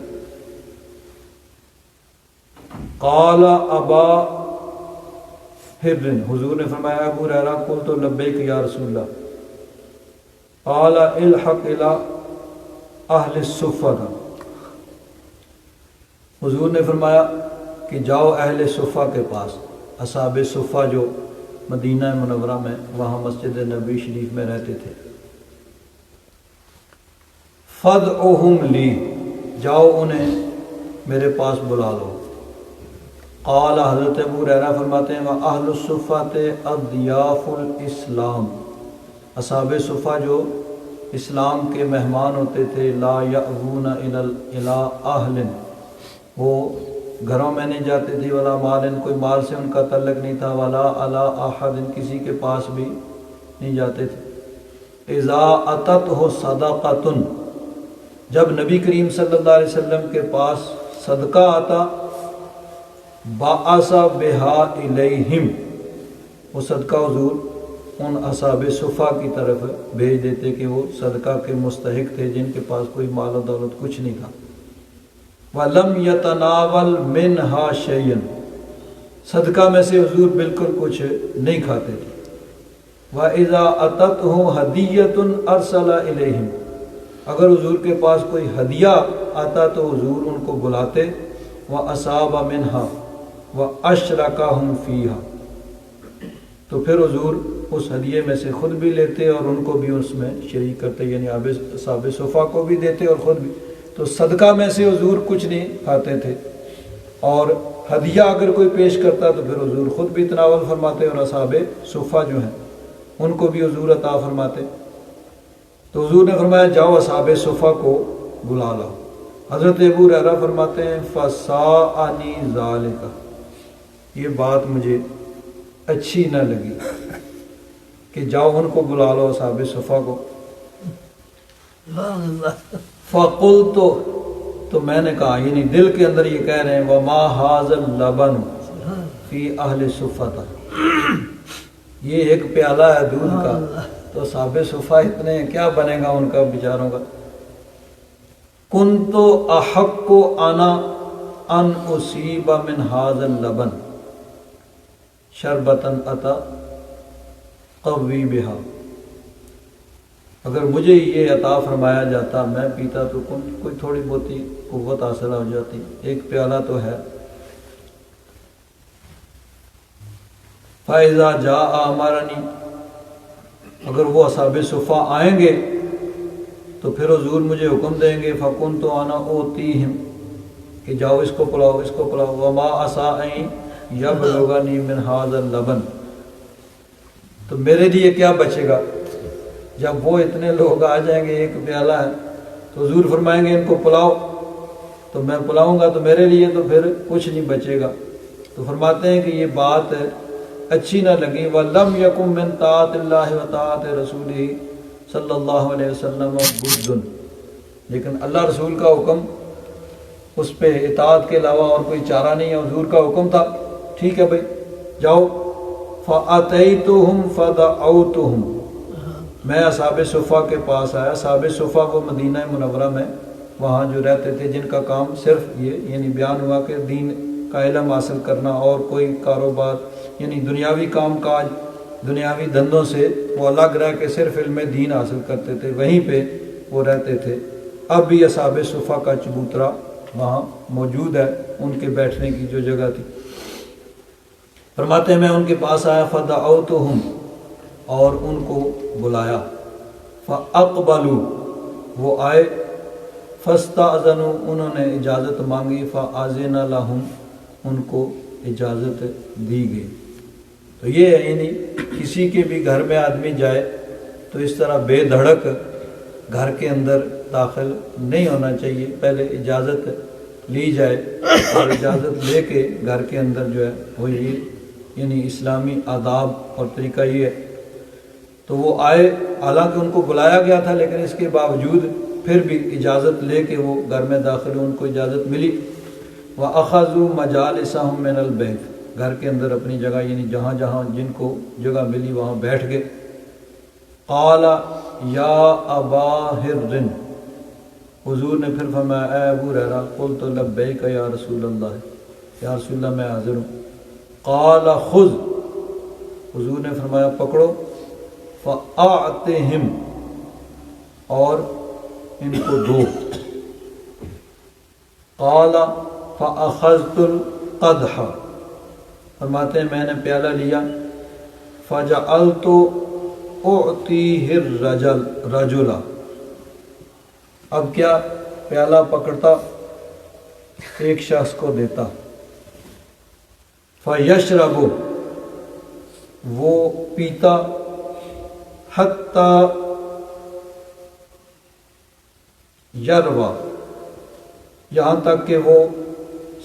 قال ابا ہر، حضور نے فرمایا ابو ہریرہ قلت لبیک یا رسول اللہ، قال الحق الی اہل الصفہ، حضور نے فرمایا کہ جاؤ اہل صفہ کے پاس، اصحاب صفہ جو مدینہ منورہ میں وہاں مسجد نبی شریف میں رہتے تھے۔ فدعوہم لی، جاؤ انہیں میرے پاس بلا لو۔ قال، حضرت ابو ہریرہ فرماتے ہیں وَأَهْلُ الصُّفَّةِ اضیاف الاسلام، اصحاب صفہ جو اسلام کے مہمان ہوتے تھے، لا یأوون الی اہل، وہ گھروں میں نہیں جاتے تھے، ولا مال، کوئی مال سے ان کا تعلق نہیں تھا، ولا علی احد، کسی کے پاس بھی نہیں جاتے تھے۔ اذا اتتہ صدقۃ، جب نبی کریم صلی اللہ علیہ وسلم کے پاس صدقہ آتا، بعث بہا الیہم، وہ صدقہ حضور ان اصحاب صفہ کی طرف بھیج دیتے کہ وہ صدقہ کے مستحق تھے، جن کے پاس کوئی مال و دولت کچھ نہیں تھا۔ وَلَمْ يَتَنَاوَلْ مِنْهَا شَيْئًا، صدقہ میں سے حضور بالکل کچھ نہیں کھاتے تھے۔ وَإِذَا أَتَتْهُ هَدِيَّةٌ أَرْسَلَ إِلَيْهِمْ، اگر حضور کے پاس کوئی ہدیہ آتا تو حضور ان کو بلاتے، وَأَصَابَ مِنْهَا وَأَشْرَكَهُمْ فِيهَا، تو پھر حضور اس ہدیے میں سے خود بھی لیتے اور ان کو بھی اس میں شریک کرتے، یعنی اصحاب صفہ کو بھی دیتے اور خود بھی۔ تو صدقہ میں سے حضور کچھ نہیں کھاتے تھے، اور ہدیہ اگر کوئی پیش کرتا تو پھر حضور خود بھی تناول فرماتے اور اصحاب صفہ جو ہیں ان کو بھی حضور عطا فرماتے۔ تو حضور نے فرمایا جاؤ اصحاب صفہ کو بلا لاؤ۔ حضرت ابو ہریرہ فرماتے ہیں فساءنی ذالک، یہ بات مجھے اچھی نہ لگی کہ جاؤ ان کو بلا لو اصحاب صفہ کو۔ فقلت، تو میں نے کہا، یعنی دل کے اندر یہ کہہ رہے ہیں وما ھذا اللبن فی اہل صفہ، یہ ایک پیالہ ہے دودھ کا، تو اصحاب صفہ اتنے ہیں، کیا بنے گا ان کا بیچاروں کا۔ کنت احق انا ان اصیب من ھذا اللبن شربۃ اتقوی بہا، اگر مجھے یہ عطا فرمایا جاتا میں پیتا تو کوئی تھوڑی بہت ہی قوت حاصل ہو جاتی، ایک پیالہ تو ہے۔ فَإِذَا جَاءَ أَمَرَنِي، اگر وہ اصحاب صفہ آئیں گے تو پھر حضور مجھے حکم دیں گے، فَكُنْتُ أَنَا أُوتِيهِمْ، کہ جاؤ اس کو پلاؤ اس کو پلاؤ، وَمَا عَسَىٰ أَن يَبْلُغَنِي مِنْ هَذَا اللَّبَنِ، تو میرے لیے کیا بچے گا جب وہ اتنے لوگ آ جائیں گے، ایک پیالہ ہے تو حضور فرمائیں گے ان کو پلاؤ، تو میں پلاؤں گا تو میرے لیے تو پھر کچھ نہیں بچے گا۔ تو فرماتے ہیں کہ یہ بات اچھی نہ لگی۔ وَلَمْ يَكُن مِّن طاعَةِ اللَّهِ وَطاعَةِ رَسُولِهِ صلی اللہ علیہ وسلم بُدٌّ، لیکن اللہ رسول کا حکم، اس پہ اطاعت کے علاوہ اور کوئی چارہ نہیں ہے، حضور کا حکم تھا، ٹھیک ہے بھائی جاؤ۔ فَأَتَيْتُهُمْ فَدَعَوْتُهُمْ، میں اصحاب صفہ کے پاس آیا۔ اصحاب صفہ وہ مدینہ منورہ میں وہاں جو رہتے تھے، جن کا کام صرف یہ یعنی بیان ہوا کہ دین کا علم حاصل کرنا، اور کوئی کاروبار یعنی دنیاوی کام کاج، دنیاوی دھندوں سے وہ الگ رہ کے صرف علم دین حاصل کرتے تھے، وہیں پہ وہ رہتے تھے۔ اب بھی اصحاب صفہ کا چبوترا وہاں موجود ہے، ان کے بیٹھنے کی جو جگہ تھی۔ فرماتے ہیں میں ان کے پاس آیا، فدعوتہم، اور ان کو بلایا، فاقبلوا، وہ آئے، فاستأذنوا، انہوں نے اجازت مانگی، فأذن لهم، ان کو اجازت دی گئی۔ تو یہ ہے یعنی کسی کے بھی گھر میں آدمی جائے تو اس طرح بے دھڑک گھر کے اندر داخل نہیں ہونا چاہیے، پہلے اجازت لی جائے اور اجازت لے کے گھر کے اندر جو ہے وہ یہ یعنی اسلامی آداب اور طریقہ یہ ہے۔ تو وہ آئے، حالانکہ ان کو بلایا گیا تھا لیکن اس کے باوجود پھر بھی اجازت لے کے وہ گھر میں داخل ہوئے، ان کو اجازت ملی۔ وَأَخَذُوا مَجَالِسَهُم مِّنَ الْبَيْتِ، گھر کے اندر اپنی جگہ یعنی جہاں جہاں جن کو جگہ ملی وہاں بیٹھ گئے۔ قال یا ابا ہر، حضور نے پھر فرمایا اے ابو ہریرہ، قلت لبیک یا رسول اللہ، یا رسول اللہ میں حاضر ہوں۔ قال خذ، حضور نے فرمایا پکڑو، فاعطہم، اور ان کو دو۔ قال فاخذت القدح، فرماتے ہیں میں نے پیالہ لیا، فجعلت اعطیہ الرجل، اب کیا پیالہ پکڑتا ایک شخص کو دیتا، فیشرب، وہ پیتا، حتی یروا، یہاں تک کہ وہ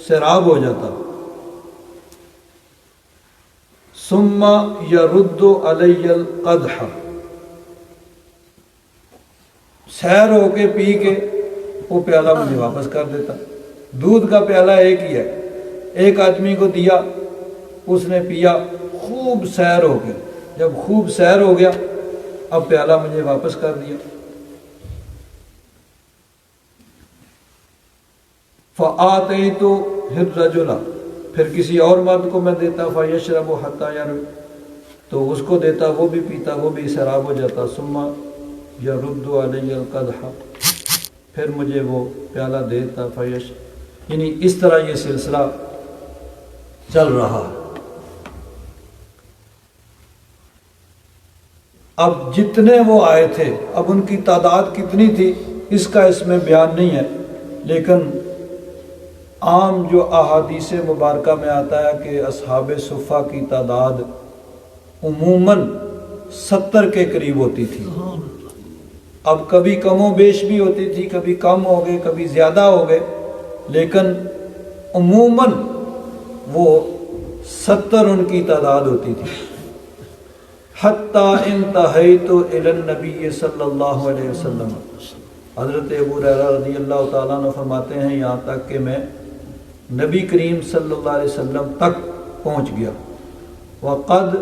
سیراب ہو جاتا، ثم یرد علی القدح، سیر ہو کے پی کے وہ پیالہ مجھے واپس کر دیتا۔ دودھ کا پیالہ ایک ہی ہے، ایک آدمی کو دیا، اس نے پیا خوب سیر ہو کے، جب خوب سیر ہو گیا اب پیالہ مجھے واپس کر دیا۔ فآتیت الرجل، پھر کسی اور مرد کو میں دیتا، فیشرب حتی یروا، تو اس کو دیتا، وہ بھی پیتا، وہ بھی سیراب ہو جاتا، ثم یرد علی القدح، پھر مجھے وہ پیالہ دیتا، فیش، یعنی اس طرح یہ سلسلہ چل رہا ہے۔ اب جتنے وہ آئے تھے، اب ان کی تعداد کتنی تھی اس کا اس میں بیان نہیں ہے، لیکن عام جو احادیث مبارکہ میں آتا ہے کہ اصحاب صفہ کی تعداد عموماً 70 کے قریب ہوتی تھی۔ اب کبھی کم و بیش بھی ہوتی تھی، کبھی کم ہو گئے، کبھی زیادہ ہو گئے، لیکن عموماً وہ 70 ان کی تعداد ہوتی تھی۔ حتیٰ انتہیت الی النبی صلی اللہ علیہ وسلم، حضرت ابو ہریرہ رضی اللہ تعالیٰ عنہ فرماتے ہیں یہاں تک کہ میں نبی کریم صلی اللہ علیہ وسلم تک پہنچ گیا۔ وقد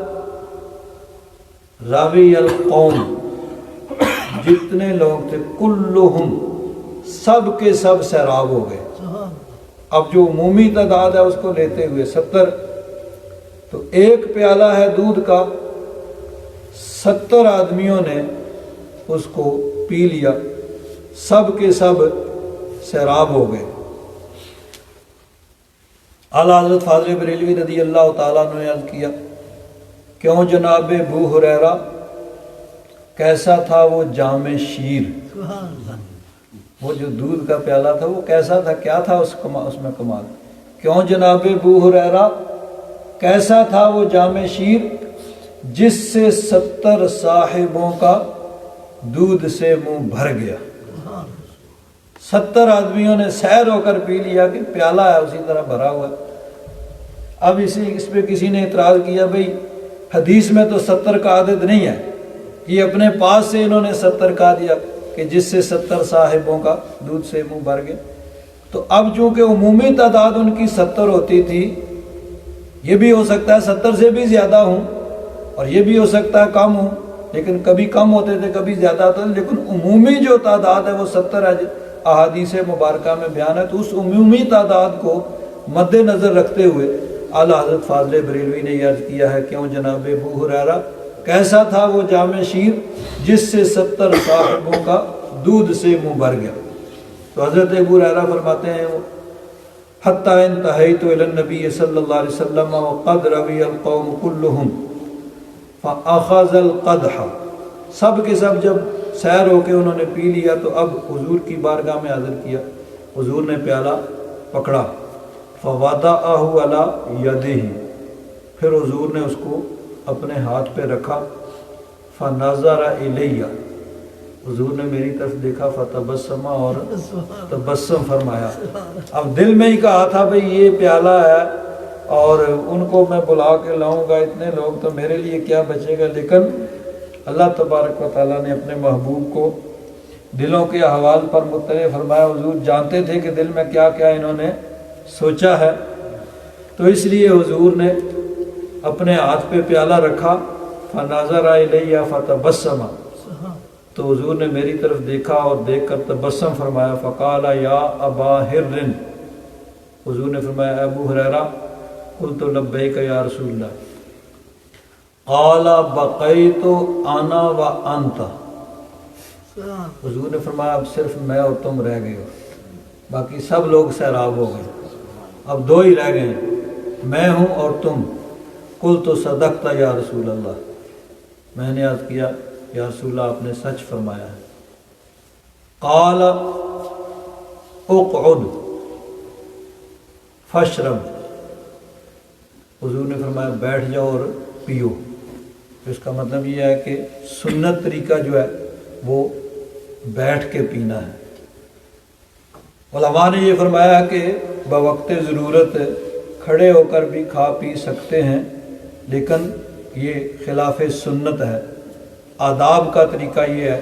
راوی القوم، جتنے لوگ تھے، کلہم، سب کے سب سیراب ہو گئے۔ اب جو عمومی تعداد ہے اس کو لیتے ہوئے 70، تو ایک پیالہ ہے دودھ کا، 70 آدمیوں نے اس کو پی لیا، سب کے سب سیراب ہو گئے۔ اعلیٰ حضرت فاضل بریلوی رضی اللہ تعالیٰ عنہ نے عرض کیا، کیوں جناب ابو ہریرہ، کیسا تھا وہ جام شیر، وہ جو دودھ کا پیالہ تھا وہ کیسا تھا، کیا تھا اس میں کمال؟ کیوں جناب ابو ہریرہ، کیسا تھا وہ جام شیر جس سے 70 صاحبوں کا دودھ سے منہ بھر گیا۔ 70 آدمیوں نے سیر ہو کر پی لیا کہ پیالہ ہے اسی طرح بھرا ہوا ہے۔ اب اس پہ کسی نے اعتراض کیا، بھئی حدیث میں تو 70 کا عدد نہیں ہے، یہ اپنے پاس سے انہوں نے 70 کہا دیا کہ جس سے 70 صاحبوں کا دودھ سے منہ بھر گیا۔ تو اب چونکہ عمومی تعداد ان کی 70 ہوتی تھی، یہ بھی ہو سکتا ہے 70 سے بھی زیادہ ہوں اور یہ بھی ہو سکتا ہے کم ہوں، لیکن کبھی کم ہوتے تھے کبھی زیادہ ہوتے تھے، لیکن عمومی جو تعداد ہے وہ 70 ہے، احادیث مبارکہ میں بیان ہے۔ تو اس عمومی تعداد کو مد نظر رکھتے ہوئے اعلیٰ حضرت فاضل بریلوی نے یہ عرض کیا ہے، کیوں جناب ابو ہریرہ، کیسا تھا وہ جام شیر جس سے 70 صاحبوں کا دودھ سے منہ بھر گیا۔ تو حضرت ابو ہریرہ فرماتے ہیں، حتیٰ انتہیت الی النبی صلی اللہ علیہ وسلم وقد روی القوم کلہم فاخذ القدح، سب کے سب جب سیر ہو کے انہوں نے پی لیا تو اب حضور کی بارگاہ میں حاضر کیا، حضور نے پیالہ پکڑا، فوضعہ علی یدہ، پھر حضور نے اس کو اپنے ہاتھ پہ رکھا، فنظر الیہ، حضور نے میری طرف دیکھا، فتبسم، اور تبسم فرمایا۔ اب دل میں ہی کہا تھا بھئی یہ پیالہ ہے اور ان کو میں بلا کے لاؤں گا، اتنے لوگ تو میرے لیے کیا بچے گا، لیکن اللہ تبارک و تعالیٰ نے اپنے محبوب کو دلوں کے احوال پر مطلع فرمایا، حضور جانتے تھے کہ دل میں کیا کیا انہوں نے سوچا ہے، تو اس لیے حضور نے اپنے ہاتھ پہ پیالہ رکھا، فنظر الیہ فتبسم، تو حضور نے میری طرف دیکھا اور دیکھ کر تبسم فرمایا، فقال یا ابا ہر، حضور نے فرمایا ابو ہریرہ، قلت لبیک یا رسول اللہ، قال بقیت انا وانت، حضور نے فرمایا اب صرف میں اور تم رہ گئے ہو، باقی سب لوگ سیراب ہو گئے، اب دو ہی رہ گئے ہیں، میں ہوں اور تم۔ قلت صدقت یا رسول اللہ، میں نے عرض کیا یا رسول اللہ آپ نے سچ فرمایا ہے۔ قال اقعد فاشرب، حضور نے فرمایا بیٹھ جاؤ اور پیو۔ اس کا مطلب یہ ہے کہ سنت طریقہ جو ہے وہ بیٹھ کے پینا ہے۔ علماء نے یہ فرمایا کہ بوقت ضرورت کھڑے ہو کر بھی کھا پی سکتے ہیں، لیکن یہ خلاف سنت ہے۔ آداب کا طریقہ یہ ہے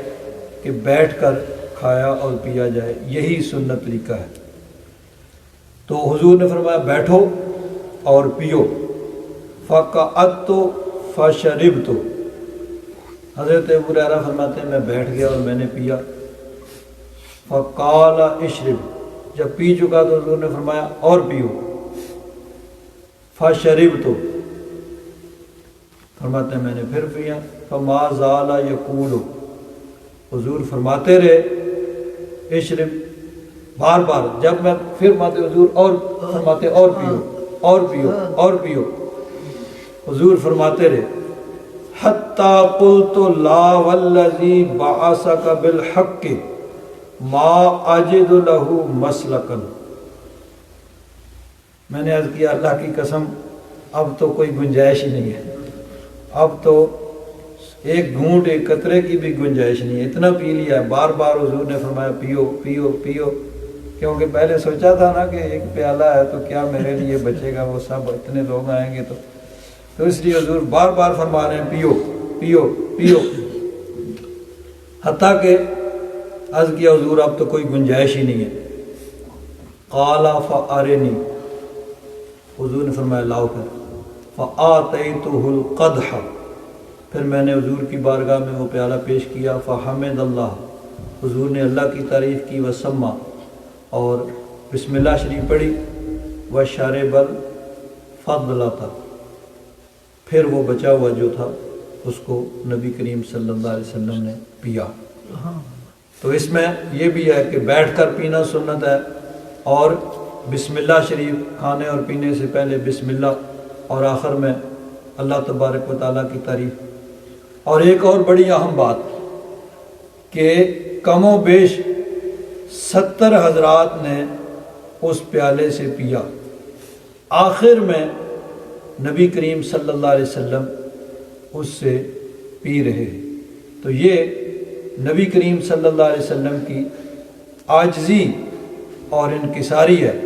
کہ بیٹھ کر کھایا اور پیا جائے، یہی سنت طریقہ ہے۔ تو حضور نے فرمایا بیٹھو اور پیو۔ فقعدت فشربت، حضرت ابو ہریرہ فرماتے ہیں میں بیٹھ گیا اور میں نے پیا۔ فقال اشرب، جب پی چکا تو حضور نے فرمایا اور پیو۔ فشربت، فرماتے ہیں میں نے پھر پیا۔ فما زال یقول، حضور فرماتے رہے اشرب، بار بار، جب میں پھر فرماتے حضور اور فرماتے اور پیو اور پیو اور پیو، حضور فرماتے رہے حتی قلت لا والذی بعثک بالحق ما اجد له مسلکا، میں نے عرض کیا اللہ کی قسم اب تو کوئی گنجائش ہی نہیں ہے، اب تو ایک گھونٹ ایک قطرے کی بھی گنجائش نہیں ہے، اتنا پی لیا ہے۔ بار بار حضور نے فرمایا پیو پیو پیو، کیونکہ پہلے سوچا تھا نا کہ ایک پیالہ ہے تو کیا میرے لیے بچے گا، وہ سب اتنے لوگ آئیں گے تو اس لیے حضور بار بار فرما رہے ہیں پیو پیو پیو، حتیٰ کہ عرض کیا حضور اب تو کوئی گنجائش ہی نہیں ہے۔ قال فارنی، حضور نے فرمایا لاؤ پھر۔ فآتیتہ القدح، پھر میں نے حضور کی بارگاہ میں وہ پیالہ پیش کیا۔ فحمد اللہ، حضور نے اللہ کی تعریف کی، وسما، اور بسم اللہ شریف پڑھی، وشرب الفضلۃ، پھر وہ بچا ہوا جو تھا اس کو نبی کریم صلی اللہ علیہ وسلم نے پیا۔ تو اس میں یہ بھی ہے کہ بیٹھ کر پینا سنت ہے، اور بسم اللہ شریف کھانے اور پینے سے پہلے بسم اللہ، اور آخر میں اللہ تبارک و تعالیٰ کی تعریف۔ اور ایک اور بڑی اہم بات کہ کم و بیش 70 حضرات نے اس پیالے سے پیا، آخر میں نبی کریم صلی اللہ علیہ وسلم اس سے پی رہے۔ تو یہ نبی کریم صلی اللہ علیہ وسلم کی عاجزی اور انکساری ہے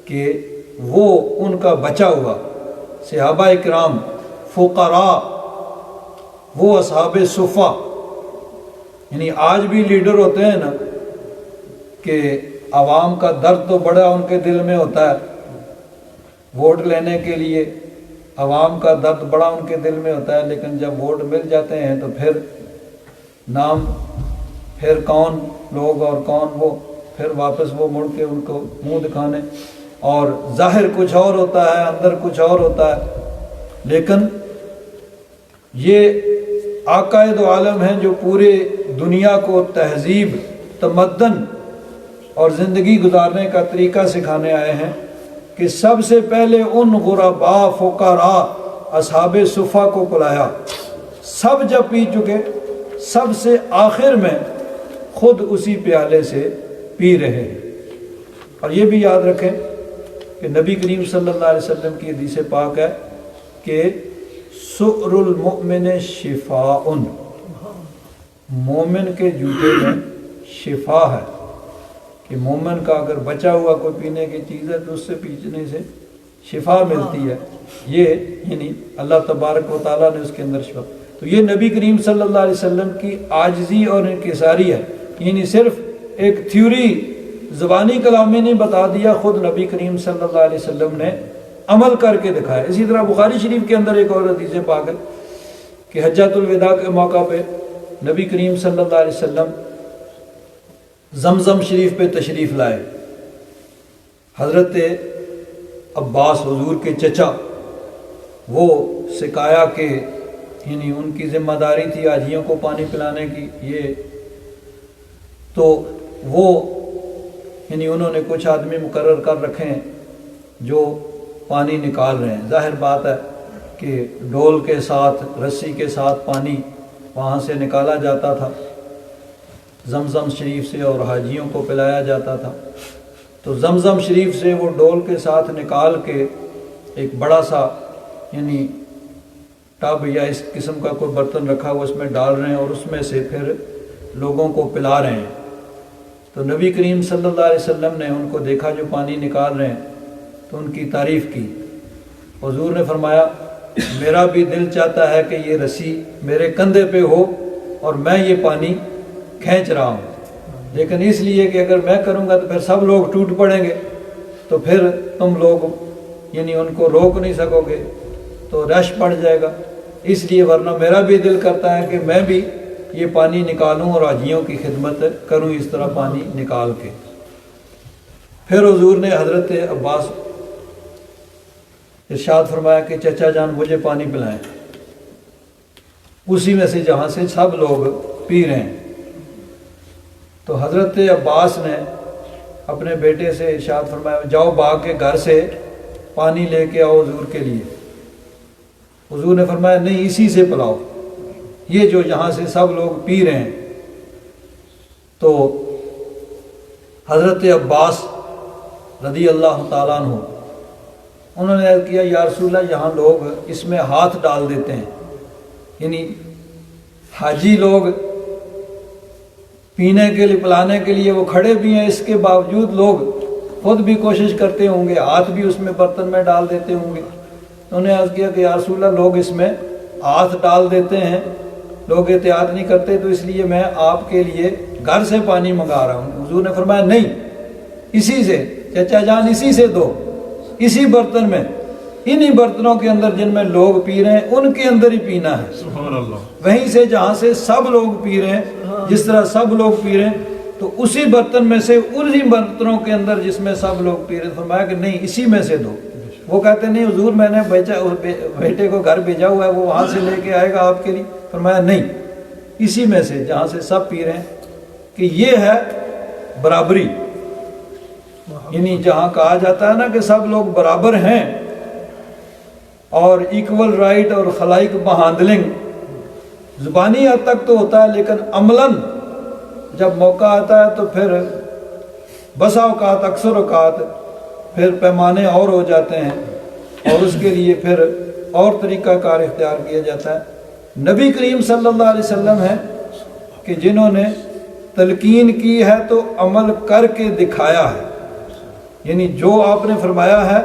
کہ وہ ان کا بچا ہوا صحابہ اکرام، فقراء، وہ اصحاب صفہ، یعنی آج بھی لیڈر ہوتے ہیں نا کہ عوام کا درد تو بڑا ان کے دل میں ہوتا ہے، ووٹ لینے کے لیے عوام کا درد بڑا ان کے دل میں ہوتا ہے، لیکن جب ووٹ مل جاتے ہیں تو پھر نام، پھر کون لوگ اور کون وہ، پھر واپس وہ مڑ کے ان کو منہ دکھانے، اور ظاہر کچھ اور ہوتا ہے اندر کچھ اور ہوتا ہے۔ لیکن یہ آقا دو عالم ہیں جو پورے دنیا کو تہذیب، تمدن اور زندگی گزارنے کا طریقہ سکھانے آئے ہیں، کہ سب سے پہلے ان غرباء، فقراء، اصحاب صفہ کو پلایا۔ سب جب پی چکے، سب سے آخر میں خود اسی پیالے سے پی رہے ہیں۔ اور یہ بھی یاد رکھیں کہ نبی کریم صلی اللہ علیہ وسلم کی حدیث پاک ہے کہ سؤر المؤمن شفاء، مومن کے جوتے میں شفا ہے، کہ مومن کا اگر بچا ہوا کوئی پینے کی چیز ہے تو اس سے پینے سے شفا ملتی ہے، یہ یعنی اللہ تبارک و تعالیٰ نے اس کے اندر شفا۔ تو یہ نبی کریم صلی اللہ علیہ وسلم کی عاجزی اور انکساری ہے، یعنی صرف ایک تھیوری زبانی کلام میں نہیں بتا دیا، خود نبی کریم صلی اللہ علیہ وسلم نے عمل کر کے دکھایا۔ اسی طرح بخاری شریف کے اندر ایک اور حدیث پاک ہے کہ حجۃ الوداع کے موقع پہ نبی کریم صلی اللہ علیہ وسلم زمزم شریف پہ تشریف لائے۔ حضرت عباس حضور کے چچا، وہ سکایا کہ یعنی ان کی ذمہ داری تھی حاجیوں کو پانی پلانے کی، یہ تو وہ یعنی انہوں نے کچھ آدمی مقرر کر رکھے ہیں جو پانی نکال رہے ہیں۔ ظاہر بات ہے کہ ڈول کے ساتھ رسی کے ساتھ پانی وہاں سے نکالا جاتا تھا زمزم شریف سے اور حاجیوں کو پلایا جاتا تھا۔ تو زمزم شریف سے وہ ڈول کے ساتھ نکال کے ایک بڑا سا یعنی ٹب یا اس قسم کا کوئی برتن رکھا ہوا اس میں ڈال رہے ہیں اور اس میں سے پھر لوگوں کو پلا رہے ہیں۔ تو نبی کریم صلی اللہ علیہ وسلم نے ان کو دیکھا جو پانی نکال رہے ہیں تو ان کی تعریف کی۔ حضور نے فرمایا میرا بھی دل چاہتا ہے کہ یہ رسی میرے کندھے پہ ہو اور میں یہ پانی کھینچ رہا ہوں، لیکن اس لیے کہ اگر میں کروں گا تو پھر سب لوگ ٹوٹ پڑیں گے، تو پھر تم لوگ یعنی ان کو روک نہیں سکو گے تو رش پڑ جائے گا، اس لیے ورنہ میرا بھی دل کرتا ہے کہ میں بھی یہ پانی نکالوں اور حاجیوں کی خدمت کروں اس طرح پانی نکال کے۔ پھر حضور نے حضرت عباس ارشاد فرمایا کہ چچا جان مجھے پانی پلائیں، اسی میں سے جہاں سے سب لوگ پی رہے ہیں۔ تو حضرت عباس نے اپنے بیٹے سے ارشاد فرمایا جاؤ باغ کے گھر سے پانی لے کے آؤ حضور کے لیے۔ حضور نے فرمایا نہیں، اسی سے پلاؤ، یہ جو یہاں سے سب لوگ پی رہے ہیں۔ تو حضرت عباس رضی اللہ تعالیٰ عنہ انہوں نے عرض کیا یا رسول اللہ یہاں لوگ اس میں ہاتھ ڈال دیتے ہیں، یعنی حاجی لوگ پینے کے لیے پلانے کے لیے وہ کھڑے بھی ہیں، اس کے باوجود لوگ خود بھی کوشش کرتے ہوں گے، ہاتھ بھی اس میں برتن میں ڈال دیتے ہوں گے۔ انہوں نے عرض کیا کہ یا رسول اللہ لوگ اس میں ہاتھ ڈال دیتے ہیں، لوگ احتیاط نہیں کرتے، تو اس لیے میں آپ کے لیے گھر سے پانی منگا رہا ہوں۔ حضور نے فرمایا نہیں، اسی سے چچا جان اسی سے دو، اسی برتن میں، انہی برتنوں کے اندر جن میں لوگ پی رہے ہیں ان کے اندر ہی پینا ہے، سبحان اللہ، وہیں سے جہاں سے سب لوگ پی رہے ہیں، جس طرح سب لوگ پی رہے ہیں تو اسی برتن میں سے انہی برتنوں کے اندر جس میں سب لوگ پی رہے ہیں۔ فرمایا کہ نہیں اسی میں سے دو۔ وہ کہتے نہیں حضور میں نے بیٹے کو گھر بھیجا ہوا ہے، وہ وہاں سے لے کے آئے گا آپ کے لیے۔ فرمایا نہیں، اسی میں سے جہاں سے سب پی رہے ہیں، کہ یہ ہے برابری، یعنی جہاں کہا جاتا ہے نا کہ سب لوگ برابر ہیں اور ایکول رائٹ اور خلائق بہانڈلنگ، زبانی حد تک تو ہوتا ہے لیکن عملاً جب موقع آتا ہے تو پھر بسا اوقات اکثر اوقات پھر پیمانے اور ہو جاتے ہیں اور اس کے لیے پھر اور طریقہ کار اختیار کیا جاتا ہے۔ نبی کریم صلی اللہ علیہ وسلم ہے کہ جنہوں نے تلقین کی ہے تو عمل کر کے دکھایا ہے، یعنی جو آپ نے فرمایا ہے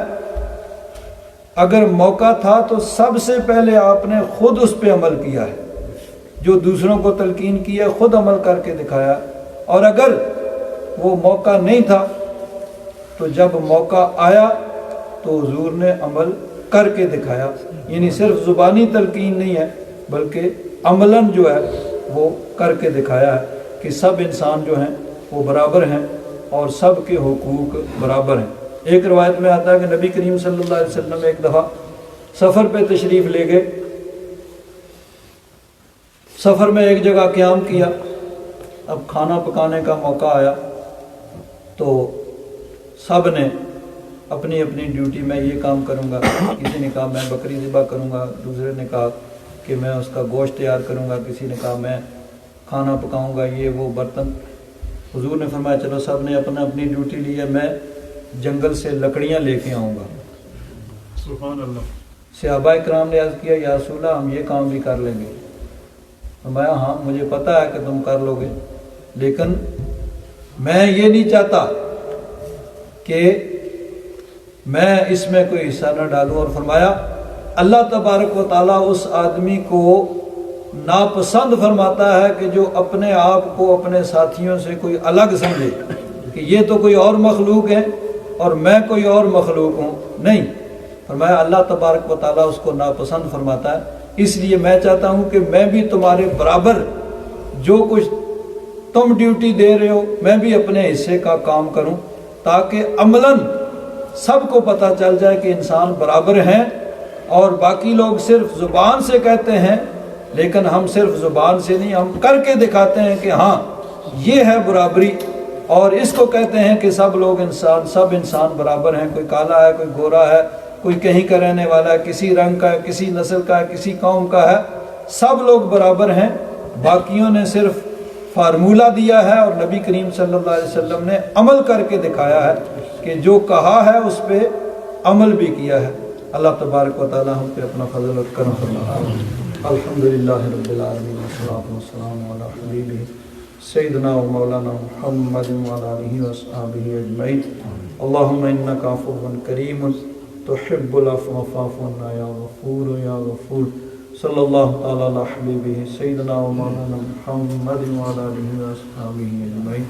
اگر موقع تھا تو سب سے پہلے آپ نے خود اس پہ عمل کیا ہے، جو دوسروں کو تلقین کیا خود عمل کر کے دکھایا، اور اگر وہ موقع نہیں تھا تو جب موقع آیا تو حضور نے عمل کر کے دکھایا، یعنی صرف زبانی تلقین نہیں ہے بلکہ عملاً جو ہے وہ کر کے دکھایا ہے کہ سب انسان جو ہیں وہ برابر ہیں اور سب کے حقوق برابر ہیں۔ ایک روایت میں آتا ہے کہ نبی کریم صلی اللہ علیہ وسلم ایک دفعہ سفر پہ تشریف لے گئے، سفر میں ایک جگہ قیام کیا، اب کھانا پکانے کا موقع آیا تو سب نے اپنی اپنی ڈیوٹی میں یہ کام کروں گا، کسی نے کہا میں بکری ذبح کروں گا، دوسرے نے کہا کہ میں اس کا گوشت تیار کروں گا، کسی نے کہا میں کھانا پکاؤں گا، یہ وہ برتن. حضور نے فرمایا چلو سب نے اپنا اپنی ڈیوٹی لی ہے، میں جنگل سے لکڑیاں لے کے آؤں گا. سبحان اللہ. صحابہ کرام نے عرض کیا یا رسول اللہ ہم یہ کام بھی کر لیں گے. فرمایا ہاں مجھے پتہ ہے کہ تم کر لو گے، لیکن میں یہ نہیں چاہتا کہ میں اس میں کوئی حصہ نہ ڈالوں. اور فرمایا اللہ تبارک و تعالیٰ اس آدمی کو ناپسند فرماتا ہے کہ جو اپنے آپ کو اپنے ساتھیوں سے کوئی الگ سمجھے کہ یہ تو کوئی اور مخلوق ہے اور میں کوئی اور مخلوق ہوں. نہیں، فرمایا اللہ تبارک و تعالیٰ اس کو ناپسند فرماتا ہے. اس لیے میں چاہتا ہوں کہ میں بھی تمہارے برابر جو کچھ تم ڈیوٹی دے رہے ہو میں بھی اپنے حصے کا کام کروں، تاکہ عملاً سب کو پتہ چل جائے کہ انسان برابر ہیں. اور باقی لوگ صرف زبان سے کہتے ہیں، لیکن ہم صرف زبان سے نہیں، ہم کر کے دکھاتے ہیں کہ ہاں یہ ہے برابری. اور اس کو کہتے ہیں کہ سب انسان برابر ہیں. کوئی کالا ہے، کوئی گورا ہے، کوئی کہیں کا رہنے والا ہے، کسی رنگ کا ہے، کسی نسل کا ہے، کسی قوم کا ہے، سب لوگ برابر ہیں. باقیوں نے صرف فارمولہ دیا ہے اور نبی کریم صلی اللہ علیہ وسلم نے عمل کر کے دکھایا ہے کہ جو کہا ہے اس پہ عمل بھی کیا ہے. اللہ تبارک و تعالی ہم پہ اپنا فضل و کرم فرمائے. الحمدللہ رب العالمین والصلاۃ والسلام علی حبیبہ سیدنا و مولانا محمد وعلی آلہ وصحبہ اجمعین. اللہم انک عفو کریم تحب العفو فاعف عنا یا غفور یا غفور. صلی اللہ تعالی علی حبیبہ سیدنا و مولانا محمد وعلی آلہ وصحبہ اجمعین.